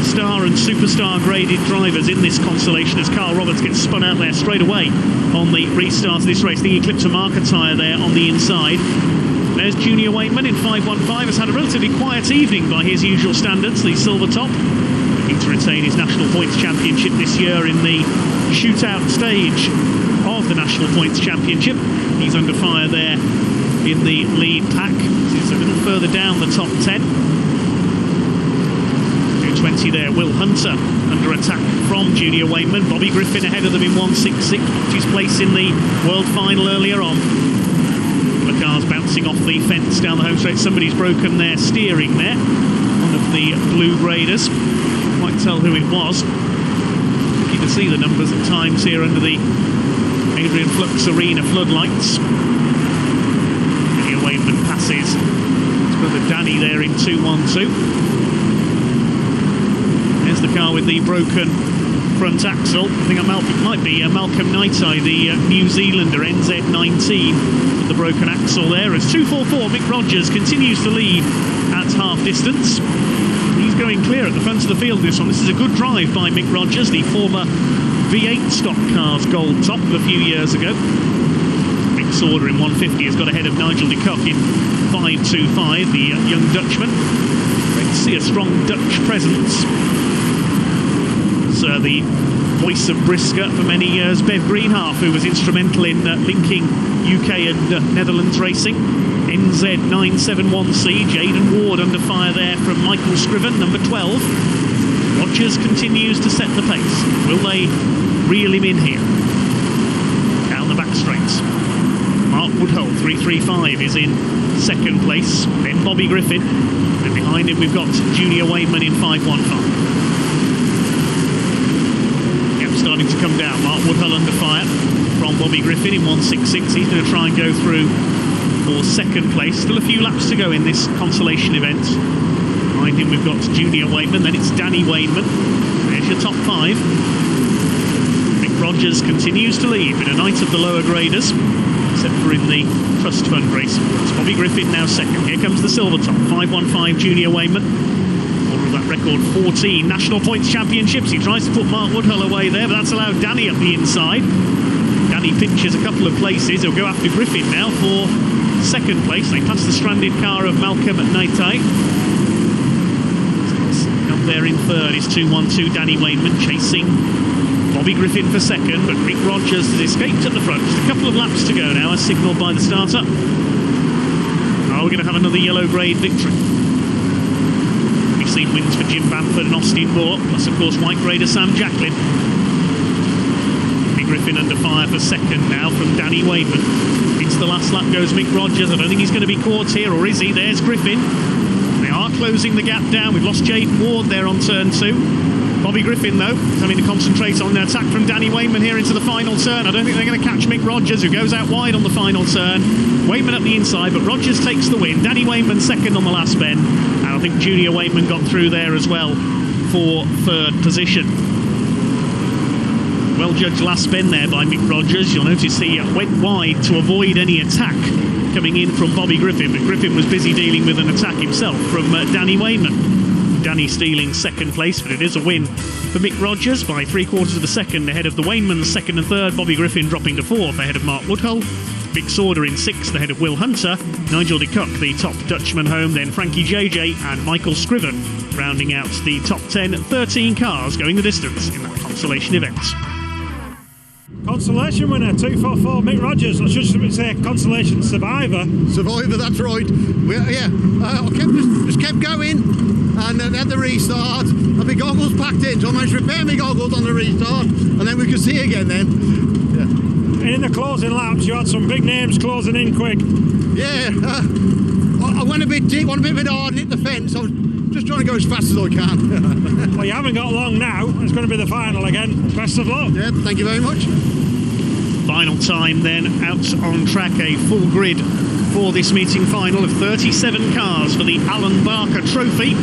star and superstar graded drivers in this consolation as Carl Roberts gets spun out there straight away on the restart of this race. I think he clipped a marker tyre there on the inside. There's Junior Wainman in 515. Has had a relatively quiet evening by his usual standards, the silver top. Looking to retain his National Points Championship this year in the shootout stage of the National Points Championship. He's under fire there in the lead pack. He's a little further down the top 10. 220 there, Will Hunter under attack from Junior Wainman. Bobby Griffin ahead of them in 166, his place in the World Final earlier on. The cars bouncing off the fence down the home straight. Somebody's broken their steering there. One of the blue graders. Can't quite tell who it was. You can see the numbers at times here under the Adrian Flux Arena floodlights. Junior Wainman passes his brother Danny there in 212. There's the car with the broken front axle. I think it might be Malcolm Knightai, the New Zealander, NZ19, with the broken axle there. As 244 Mick Rogers continues to lead at half distance. He's going clear at the front of the field this one. This is a good drive by Mick Rogers, the former V8 stock cars gold top of a few years ago. Mick Sauder in 150 has got ahead of Nigel de Kock in 525, the young Dutchman. Great to see a strong Dutch presence the voice of Brisca for many years, Bev Greenhalgh, who was instrumental in linking UK and Netherlands racing. NZ971C, Jaden Ward under fire there from Michael Scriven, number 12. Rogers continues to set the pace. Will they reel him in here? Down the back straights. Mark Woodhull, 335, is in second place. Then Bobby Griffin. And behind him we've got Junior Wainman in 515. Starting to come down. Mark Woodhull under fire from Bobby Griffin in 166. He's going to try and go through for second place. Still a few laps to go in this consolation event. Behind him we've got Junior Wainman, then it's Danny Wainman. There's your top 5. Mick Rogers continues to lead, been a night of the lower graders, except for in the Trust Fund race. It's Bobby Griffin now second. Here comes the silver top, 515 Junior Wainman. That record 14 National Points Championships. He tries to put Mark Woodhull away there, but that's allowed Danny up the inside. Danny pinches a couple of places. He'll go after Griffin now for second place. They pass the stranded car of Malcolm at Naitai. Up there in third is 212 Danny Wainman chasing Bobby Griffin for second, but Mick Rogers has escaped at the front. Just a couple of laps to go now as signalled by the starter. Are we going to have another yellow grade victory? Seen wins for Jim Bamford and Austin Moore, plus of course white grader Sam Jacklin. Big Griffin under fire for second now from Danny Wainman. Into the last lap goes Mick Rogers. I don't think he's going to be caught here, or is he? There's Griffin. They are closing the gap down. We've lost Jaden Ward there on turn 2. Bobby Griffin though having to concentrate on the attack from Danny Wainman here into the final turn. I don't think they're going to catch Mick Rogers, who goes out wide on the final turn. Wainman up the inside, but Rogers takes the win. Danny Wainman second on the last bend. I think Junior Wainman got through there as well for third position. Well judged last bend there by Mick Rogers. You'll notice he went wide to avoid any attack coming in from Bobby Griffin, but Griffin was busy dealing with an attack himself from Danny Wainman. Danny stealing second place, but it is a win for Mick Rogers by 3/4 of a second ahead of the Wainmans second and third. Bobby Griffin dropping to fourth ahead of Mark Woodhull. Mick Sauder in sixth ahead of Will Hunter. Nigel de Kock, the top Dutchman home, then Frankie JJ and Michael Scriven rounding out the top 10. 13 cars going the distance in that consolation event. Consolation winner, 244 Mick Rogers. I should say consolation survivor. Survivor, that's right. I kept going, and then at the restart, and my goggles packed in, so I managed to repair my goggles on the restart, and then we could see again then. Yeah. In the closing laps, you had some big names closing in quick. Yeah, I went a bit deep, went a bit hard, hit the fence. I was just trying to go as fast as I can. Well, you haven't got long now. It's going to be the final again. Best of luck. Yeah, thank you very much. Final time then out on track, a full grid for this meeting final of 37 cars for the Alan Barker Trophy.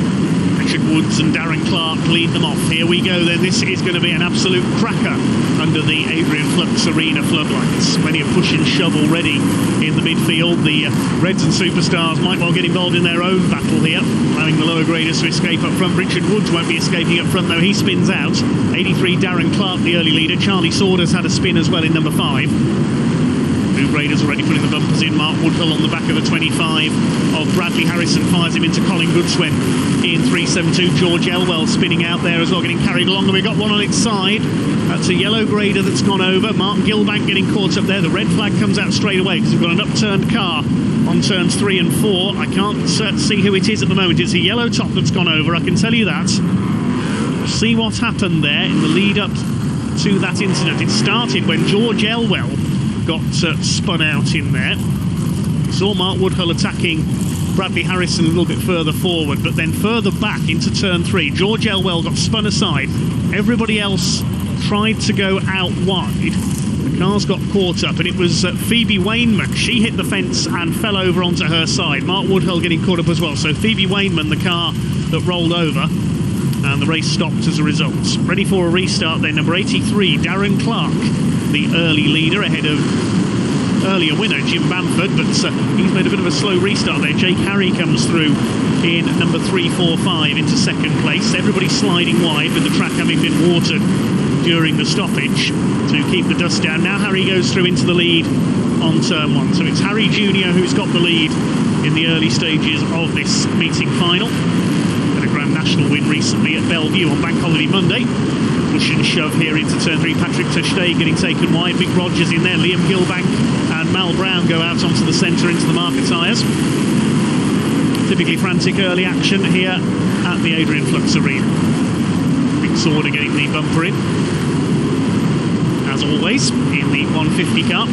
Richard Woods and Darren Clark lead them off. Here we go then. This is going to be an absolute cracker under the Adrian Flux Arena floodlights. Plenty of push and shove already in the midfield. The Reds and Superstars might well get involved in their own battle here, allowing the lower graders to escape up front. Richard Woods won't be escaping up front though. He spins out. 83 Darren Clark, the early leader. Charlie Saunders had a spin as well in number 5. Blue Graders already putting the bumpers in. Mark Woodhull on the back of the 25 of Bradley Harrison fires him into Colin Goodswin in 372. George Elwell spinning out there as well, getting carried along, and we've got one on its side. That's a yellow grader that's gone over. Mark Gilbank getting caught up there. The red flag comes out straight away because we've got an upturned car on turns 3 and 4. I can't see who it is at the moment. It's a yellow top that's gone over, I can tell you that. We'll see what happened there in the lead up to that incident. It started when George Elwell got spun out in there. Saw Mark Woodhull attacking Bradley Harrison a little bit further forward, but then further back into turn 3. George Elwell got spun aside. Everybody else tried to go out wide. The cars got caught up, and it was Phoebe Wainman. She hit the fence and fell over onto her side. Mark Woodhull getting caught up as well. So Phoebe Wainman, the car that rolled over, and the race stopped as a result. Ready for a restart then. Number 83, Darren Clark, the early leader ahead of earlier winner Jim Bamford, but he's made a bit of a slow restart there. Jake Harry comes through in number 345 into second place. Everybody sliding wide with the track having been watered during the stoppage to keep the dust down. Now Harry goes through into the lead on turn 1. So it's Harry Jr. who's got the lead in the early stages of this meeting final. Had a Grand National win recently at Bellevue on Bank Holiday Monday. Push and shove here into turn 3. Patrick Terstegen getting taken wide. Mick Rogers in there. Liam Gilbank and Mal Brown go out onto the centre into the marker tyres. Typically frantic early action here at the Adrian Flux Arena. Big Sorter getting the bumper in, as always, in the 150 car.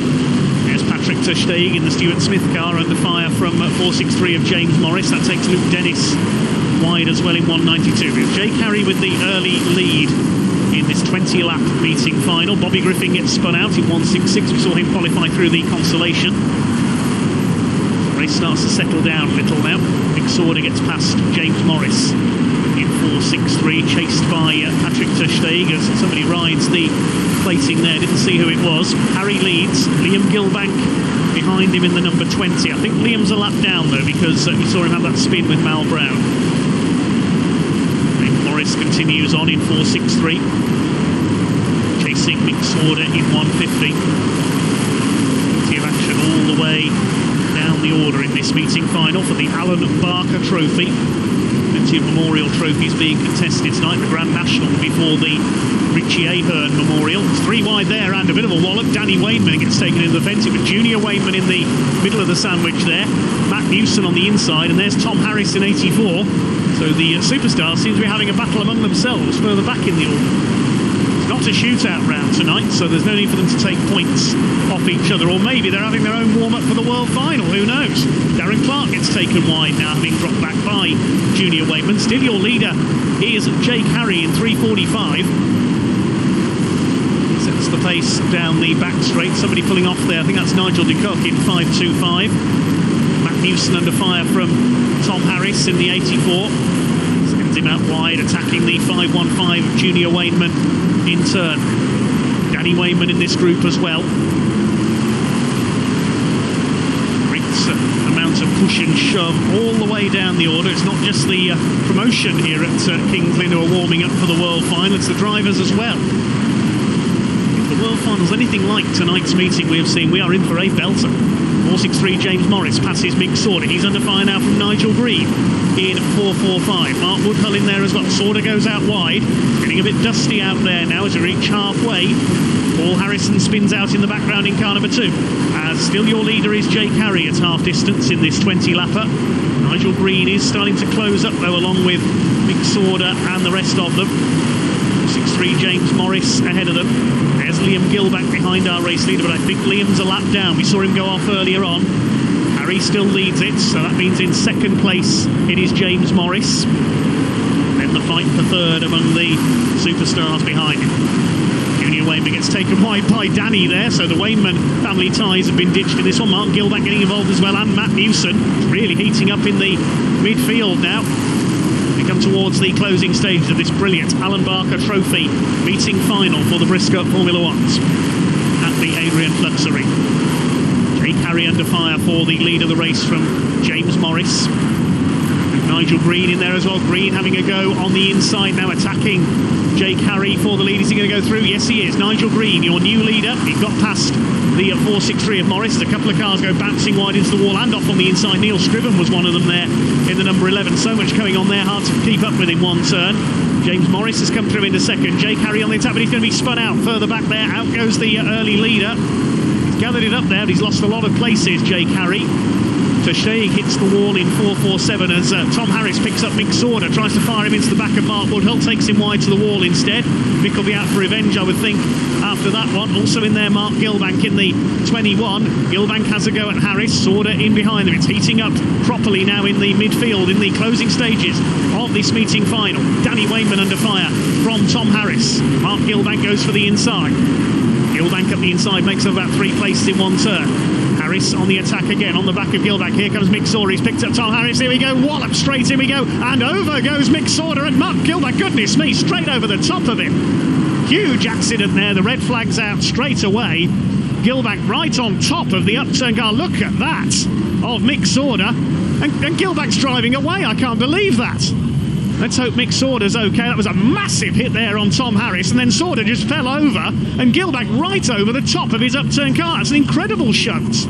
There's Patrick Terstegen in the Stuart Smith car under fire from 463 of James Morris. That takes Luke Dennis wide as well in 192. It's Jay Carey with the early lead in this 20-lap meeting final. Bobby Griffin gets spun out in 166. We saw him qualify through the Consolation. The race starts to settle down a little now. Big Sorter gets past James Morris in 463, chased by Patrick Terstegen as somebody rides the plating there. Didn't see who it was. Harry leads. Liam Gilbank behind him in the number 20. I think Liam's a lap down though, because you saw him have that spin with Mal Brown. Morris continues on in 463, chasing Mick Sorter in 150. Plenty of action all the way down the order in this meeting final for the Alan Barker Trophy. Plenty of memorial trophies being contested tonight. The Grand National before the Richie Ahern Memorial. It's 3 wide there and a bit of a wallop. Danny Wainman gets taken into the fence. It was Junior Wainman in the middle of the sandwich there. Matt Newson on the inside, and there's Tom Harris in 84. So the superstars seem to be having a battle among themselves further back in the order. It's not a shootout round tonight, so there's no need for them to take points off each other. Or maybe they're having their own warm-up for the World Final, who knows? Darren Clark gets taken wide now, having dropped back by Junior Wainman. Still your leader is Jay Carey in 3:45. Sets the pace down the back straight. Somebody pulling off there, I think that's Nigel de Kock in 5:25. Matt Newson under fire from Tom Harris in the 84. Sends him out wide, attacking the 515 of Junior Wainman in turn. Danny Wainman in this group as well. Great amount of push and shove all the way down the order. It's not just the promotion here at Kings Lynn who are warming up for the World Final, it's the drivers as well. If the World Final's anything like tonight's meeting we have seen, we are in for a belter. 463 James Morris passes Mick Sorter. He's under fire now from Nigel Green in 445. Mark Woodhull in there as well. Sorter goes out wide. Getting a bit dusty out there now as we reach halfway. Paul Harrison spins out in the background in car number 2. As still your leader is Jay Carey at half distance in this 20-lapper. Nigel Green is starting to close up though, along with Mick Sorter and the rest of them. 463 James Morris ahead of them. There's Liam Gilbank behind our race leader, but I think Liam's a lap down. We saw him go off earlier on. Harry still leads it, so that means in second place it is James Morris. Then the fight for third among the superstars behind him. Junior Wainman gets taken wide by Danny there, so the Wainman family ties have been ditched in this one. Mark Gilbank getting involved as well, and Matt Newson really heating up in the midfield now. We come towards the closing stages of this brilliant Alan Barker Trophy meeting final for the Brisca Formula Ones at the Adrian Flux Arena. Jay Carey under fire for the lead of the race from James Morris. And Nigel Green in there as well. Green having a go on the inside now, attacking Jay Carey for the lead. Is he going to go through? Yes, he is. Nigel Green, your new leader. He got past the 463 of Morris. As a couple of cars go bouncing wide into the wall and off on the inside. Neil Scriven was one of them there in the number 11. So much going on there, hard to keep up with in one turn. James Morris has come through into second. Jay Carey on the attack, but he's going to be spun out further back there. Out goes the early leader. He's gathered it up there, but he's lost a lot of places, Jay Carey. Terstegen hits the wall in 447 as Tom Harris picks up Mick Sorter, tries to fire him into the back of Mark Woodhull, takes him wide to the wall instead. Mick will be out for revenge, I would think, after that one. Also in there, Mark Gilbank in the 21. Gilbank has a go at Harris, Sorter in behind them. It's heating up properly now in the midfield in the closing stages of this meeting final. Danny Wainman under fire from Tom Harris. Mark Gilbank goes for the inside. Gilbank up the inside makes up about 3 places in one turn. Harris on the attack again on the back of Gilbank. Here comes Mick Sorter. He's picked up Tom Harris. Here we go. Wallop straight. Here we go. And over goes Mick Sorter and Mark Gilbank. Goodness me, straight over the top of him. Huge accident there. The red flag's out straight away. Gilbank right on top of the upturn car. Look at that of Mick Sorter. And Gilbank's driving away. I can't believe that. Let's hope Mick Sorter's okay. That was a massive hit there on Tom Harris, and then Sorter just fell over, and Gilbank right over the top of his upturned car. It's an incredible shunt.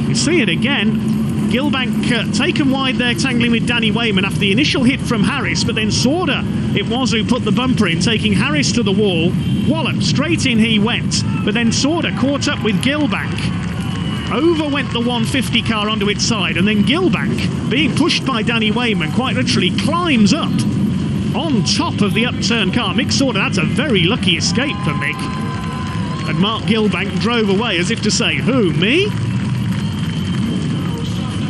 You see it again. Gilbank taken wide there, tangling with Danny Wayman after the initial hit from Harris, but then Sorda it was who put the bumper in, taking Harris to the wall. Wallop, straight in he went, but then Sorda caught up with Gilbank. Over went the 150 car onto its side, and then Gilbank, being pushed by Danny Wayman, quite literally climbs up on top of the upturned car. Mick Sorda, that's a very lucky escape for Mick. And Mark Gilbank drove away as if to say, who, me?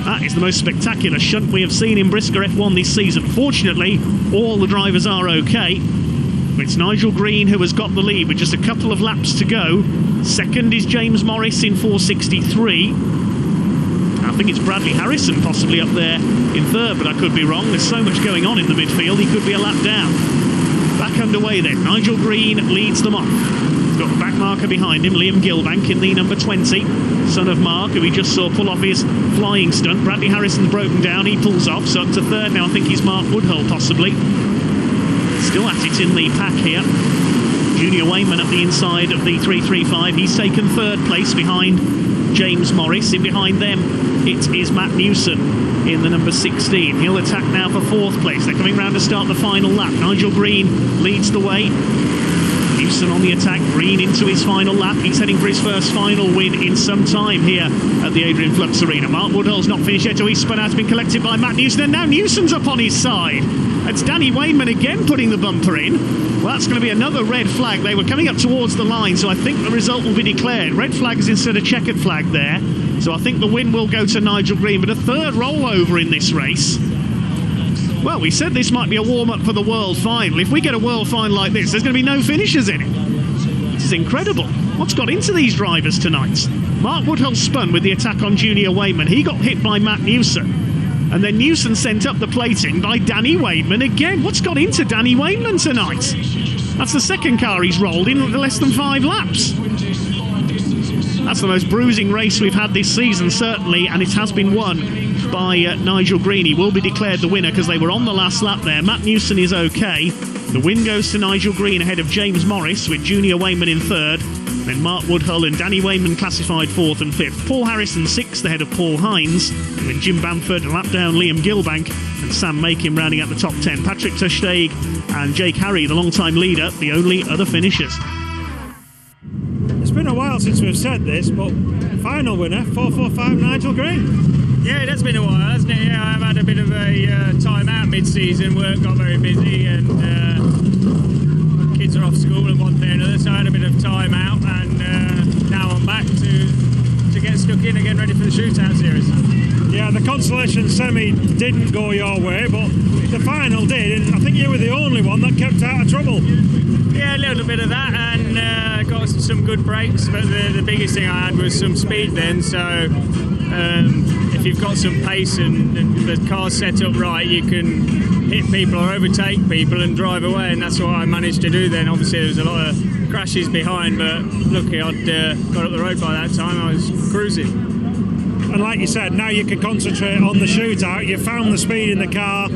That is the most spectacular shunt we have seen in Brisca F1 this season. Fortunately, all the drivers are okay. It's Nigel Green who has got the lead with just a couple of laps to go. Second is James Morris in 4:63. I think it's Bradley Harrison possibly up there in third, but I could be wrong. There's so much going on in the midfield, he could be a lap down. Back underway then. Nigel Green leads them off. He's got the back marker behind him, Liam Gilbank in the number 20. Son of Mark, who we just saw pull off his flying stunt. Bradley Harrison's broken down, he pulls off, so up to third now. I think he's Mark Woodhull possibly. Still at it in the pack here. Junior Wayman at the inside of the 335. He's taken third place behind James Morris. In behind them, it is Matt Newson in the number 16. He'll attack now for fourth place. They're coming round to start the final lap. Nigel Green leads the way. Newson on the attack, Green into his final lap. He's heading for his first final win in some time here at the Adrian Flux Arena. Mark Woodhull's not finished yet, so he's spun out, has been collected by Matt Newson, and now Newson's up on his side. It's Danny Wayman again putting the bumper in. Well, that's going to be another red flag. They were coming up towards the line, so I think the result will be declared. Red flags instead of checkered flag there. So I think the win will go to Nigel Green, but a third rollover in this race. Well, we said this might be a warm-up for the World Final. If we get a World Final like this, there's going to be no finishers in it. This is incredible. What's got into these drivers tonight? Mark Woodhull spun with the attack on Junior Wayman. He got hit by Matt Newson. And then Newson sent up the plating by Danny Wayman again. What's got into Danny Wayman tonight? That's the second car he's rolled in less than 5 laps. That's the most bruising race we've had this season, certainly, and it has been won by Nigel Green. He will be declared the winner because they were on the last lap there. Matt Newson is okay. The win goes to Nigel Green ahead of James Morris, with Junior Wayman in third. Then Mark Woodhull and Danny Wayman classified 4th and 5th. Paul Harrison 6th ahead of Paul Hines. And then Jim Bamford, lap down Liam Gilbank, and Sam Makin rounding out the top 10. Patrick Tushtaig and Jake Harry, the long-time leader, the only other finishers. It's been a while since we've said this, but final winner, 445 Nigel Green. Yeah, it has been a while, hasn't it? Yeah, I've had a bit of a time out mid-season. Work got very busy, and kids are off school and one thing or another, so I had a bit of time out, and now I'm back to get stuck in again, ready for the shootout series. Yeah, the Consolation Semi didn't go your way, but the final did, and I think you were the only one that kept out of trouble. Yeah, a little bit of that, and got some good breaks, but the biggest thing I had was some speed then, so if you've got some pace and the car's set up right, you can hit people or overtake people and drive away, and that's what I managed to do then. Obviously there was a lot of crashes behind, but lucky I'd got up the road by that time. I was cruising. And like you said, now you can concentrate on the shootout. You found the speed in the car,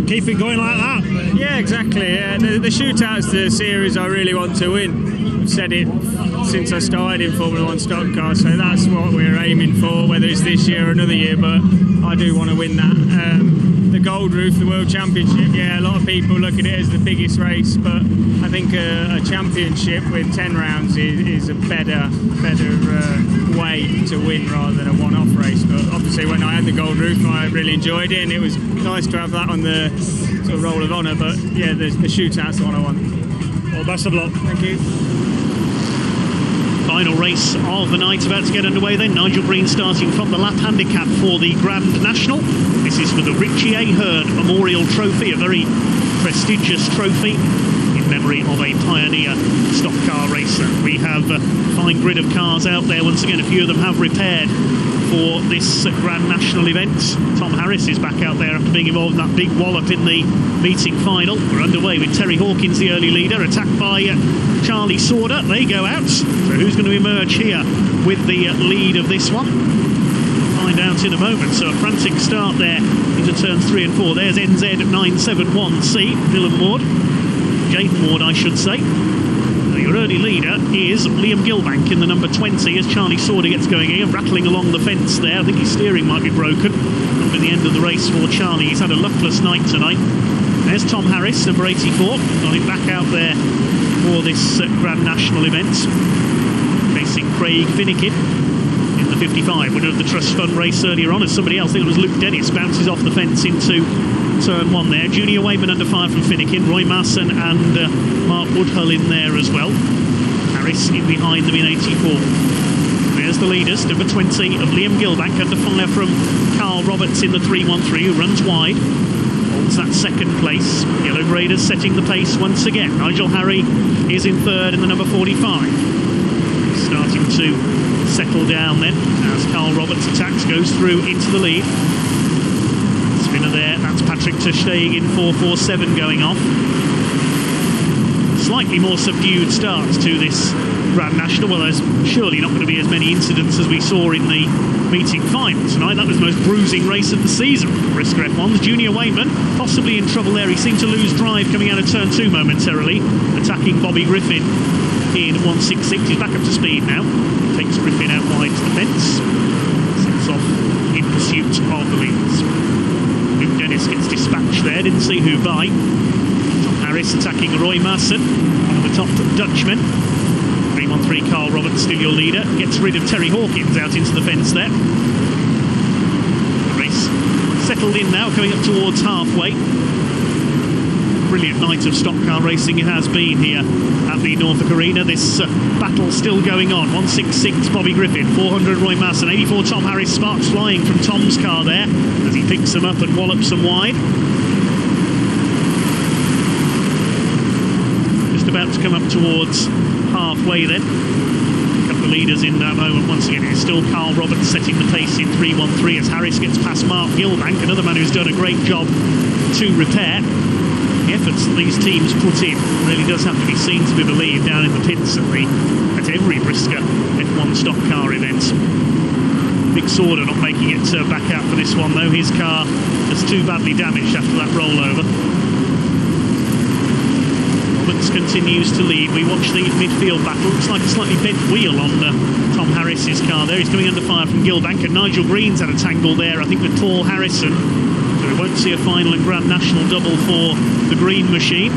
keep it going like that. Yeah, exactly. Yeah. The shootout's the series I really want to win. I've said it since I started in Formula 1 stock cars, so that's what we're aiming for, whether it's this year or another year, but I do want to win that. The Gold Roof, the World Championship, yeah, a lot of people look at it as the biggest race, but I think a championship with 10 rounds is a better way to win rather than a one-off race. But obviously when I had the Gold Roof, I really enjoyed it, and it was nice to have that on the sort of Roll of Honour, but yeah, the shootout's the one I want. Well, best of luck. Thank you. Final race of the night about to get underway then. Nigel Green starting from the lap handicap for the Grand National. This is for the Richie A. Hurd Memorial Trophy, a very prestigious trophy in memory of a pioneer stock car racer. We have a fine grid of cars out there. Once again, a few of them have repaired for this Grand National event. Tom Harris is back out there after being involved in that big wallop in the meeting final. We're underway with Terry Hawkins, the early leader, attacked by Charlie Sorda. They go out. So who's going to emerge here with the lead of this one? We'll find out in a moment. So a frantic start there into turns 3 and 4. There's NZ971C, Dylan Ward. Jayden Ward, I should say. You're Your early leader is Liam Gilbank in the number 20 as Charlie Sauder gets going here, rattling along the fence there. I think his steering might be broken. Not been the end of the race for Charlie. He's had a luckless night tonight. There's Tom Harris, number 84. Got him back out there for this Grand National event. Facing Craig Finnikin in the 55. Winner of the Trust Fund race earlier on as somebody else, I think it was Luke Dennis, bounces off the fence into turn 1 there. Junior Wayman under fire from Finnikin. Roy Marson and Mark Woodhull in there as well. Harris in behind them in 84. There's the leaders. Number 20 of Liam Gilbank under fire from Carl Roberts in the 313, who runs wide. Holds that second place. Yellow Graders setting the pace once again. Nigel Harry is in third in the number 45. Starting to settle down then as Carl Roberts attacks, goes through into the lead. Spinner there, that's Patrick Terstegen in 447 going off. Slightly more subdued starts to this Grand National. Well, there's surely not going to be as many incidents as we saw in the meeting final tonight. That was the most bruising race of the season. Brisca F1's Junior Wayman possibly in trouble there. He seemed to lose drive coming out of turn 2 momentarily, attacking Bobby Griffin in 166. He's back up to speed now. Takes Griffin out wide to the fence. Sets off in pursuit of the leaders. Luke Dennis gets dispatched there. Didn't see who by. Tom Harris attacking Roy Marson, one of the top Dutchmen. 313 Carl Roberts still your leader. Gets rid of Terry Hawkins out into the fence there. The race settled in now, coming up towards halfway. Brilliant night of stock car racing it has been here at the Norfolk Arena. This battle still going on. 166 Bobby Griffin, 400 Roy Marson, 84 Tom Harris. Sparks flying from Tom's car there as he picks them up and wallops them wide. Just about to come up towards halfway then. A couple of leaders in that moment once again. It's still Carl Roberts setting the pace in 313 as Harris gets past Mark Gilbank, another man who's done a great job to repair. The efforts that these teams put in really does have to be seen to be believed down in the pits at every Brisca F1 stock car event. Mick Sauder not making it back out for this one though. His car was too badly damaged after that rollover. Roberts continues to lead. We watch the midfield battle. Looks like a slightly bent wheel on Tom Harris's car there. He's coming under fire from Gilbank, and Nigel Green's had a tangle there, I think, with Paul Harrison. So we won't see a final and Grand National double for the Green machine.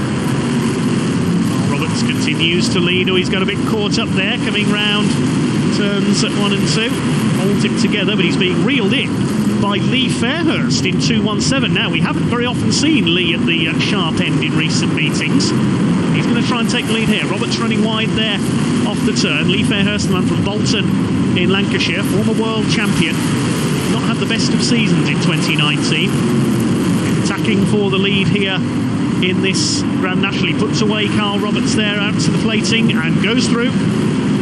Roberts continues to lead. Oh, he's got a bit caught up there, coming round turns 1 and 2. Holds it together, but he's being reeled in by Lee Fairhurst in 217. Now, we haven't very often seen Lee at the sharp end in recent meetings. He's going to try and take the lead here. Roberts running wide there off the turn. Lee Fairhurst, the man from Bolton in Lancashire, former world champion. Not had the best of seasons in 2019. Attacking for the lead here in this Grand National. He puts away Carl Roberts there out to the plating and goes through.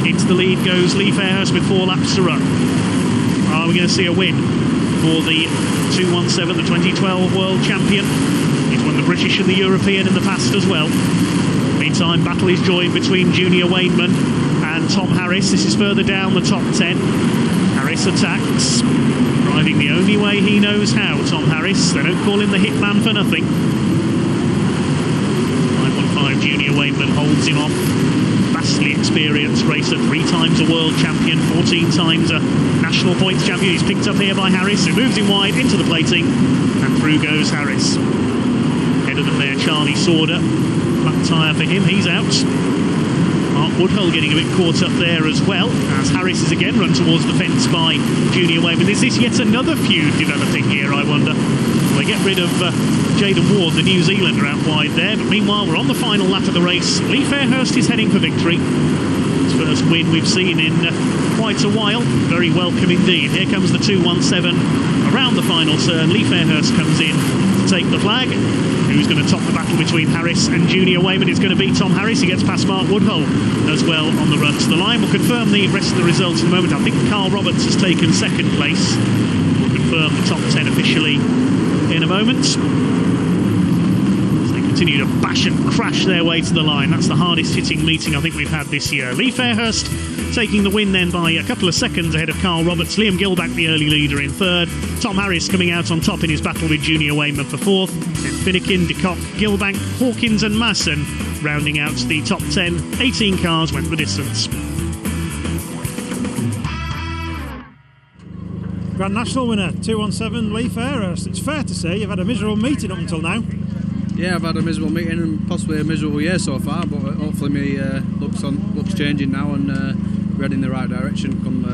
Into the lead goes Lee Fairhurst with 4 laps to run. Are we going to see a win for the 217, the 2012 world champion? He's won the British and the European in the past as well. Meantime, battle is joined between Junior Wayman and Tom Harris. This is further down the top 10. Harris attacks, driving the only way he knows how, Tom Harris. They don't call him the hitman for nothing. 515 Junior Wayman holds him off. Vastly experienced racer, 3 times a world champion, 14 times a national points champion. He's picked up here by Harris, who moves him wide into the plating, and through goes Harris. Ahead of them there, Charlie Sauder. Flat tyre for him, he's out. Mark Woodhull getting a bit caught up there as well, as Harris is again run towards the fence by Junior Wayman. Is this yet another feud developing here, I wonder? Well, they get rid of Jaden Ward, the New Zealander, out wide there. But meanwhile, we're on the final lap of the race. Lee Fairhurst is heading for victory. His first win we've seen in quite a while. Very welcome indeed. Here comes the 217 around the final turn. Lee Fairhurst comes in to take the flag. Who's going to top the battle between Harris and Junior Wayman? Is going to be Tom Harris. He gets past Mark Woodhull as well on the run to the line. We'll confirm the rest of the results in a moment. I think Carl Roberts has taken second place. We'll confirm the top 10 officially in a moment. They continue to bash and crash their way to the line. That's the hardest hitting meeting I think we've had this year. Lee Fairhurst taking the win then by a couple of seconds ahead of Carl Roberts. Liam Gilbank, the early leader, in third. Tom Harris coming out on top in his battle with Junior Wayman for fourth. Then Finnikin, de Kock, Gilbank, Hawkins and Masson rounding out the top 10. 18 cars went the distance. Grand National winner, 217 Lee Fairhurst. It's fair to say you've had a miserable meeting up until now. Yeah, I've had a miserable meeting and possibly a miserable year so far, but hopefully my looks changing now and we're heading in the right direction come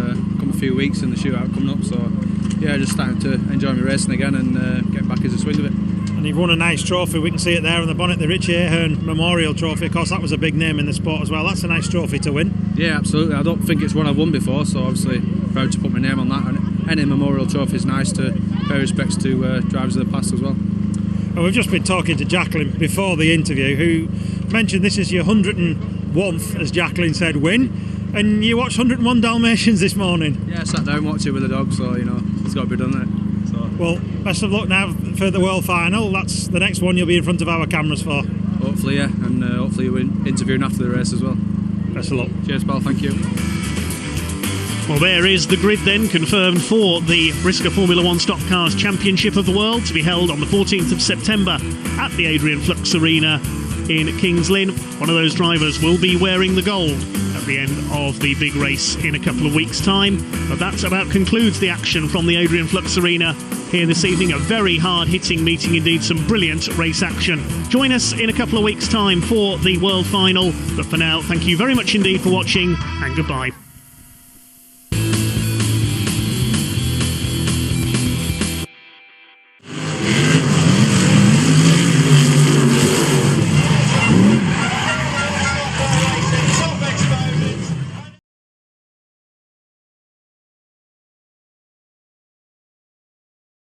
a few weeks and the shootout coming up. So yeah, just starting to enjoy my racing again and get back into the swing of it. And you've won a nice trophy. We can see it there on the bonnet, the Richie Ahern Memorial Trophy. Of course, that was a big name in the sport as well. That's a nice trophy to win. Yeah, absolutely. I don't think it's one I've won before, so obviously proud to put my name on that. And any memorial trophy is nice to pay respects to drivers of the past as well. And we've just been talking to Jacklin before the interview, who mentioned this is your 101th, as Jacklin said, win. And you watched 101 Dalmatians this morning. Yeah, I sat down and watched it with the dog, so it's got to be done there. So. Well, best of luck now for the World Final. That's the next one you'll be in front of our cameras for. Hopefully, yeah, and hopefully you'll be interviewing after the race as well. Best of luck. Cheers, pal, thank you. Well, there is the grid then, confirmed for the Brisca Formula 1 Stock Cars Championship of the World, to be held on the 14th of September at the Adrian Flux Arena in Kings Lynn. One of those drivers will be wearing the gold at the end of the big race in a couple of weeks' time. But that about concludes the action from the Adrian Flux Arena here this evening. A very hard-hitting meeting indeed, some brilliant race action. Join us in a couple of weeks' time for the World Final. But for now, thank you very much indeed for watching, and goodbye.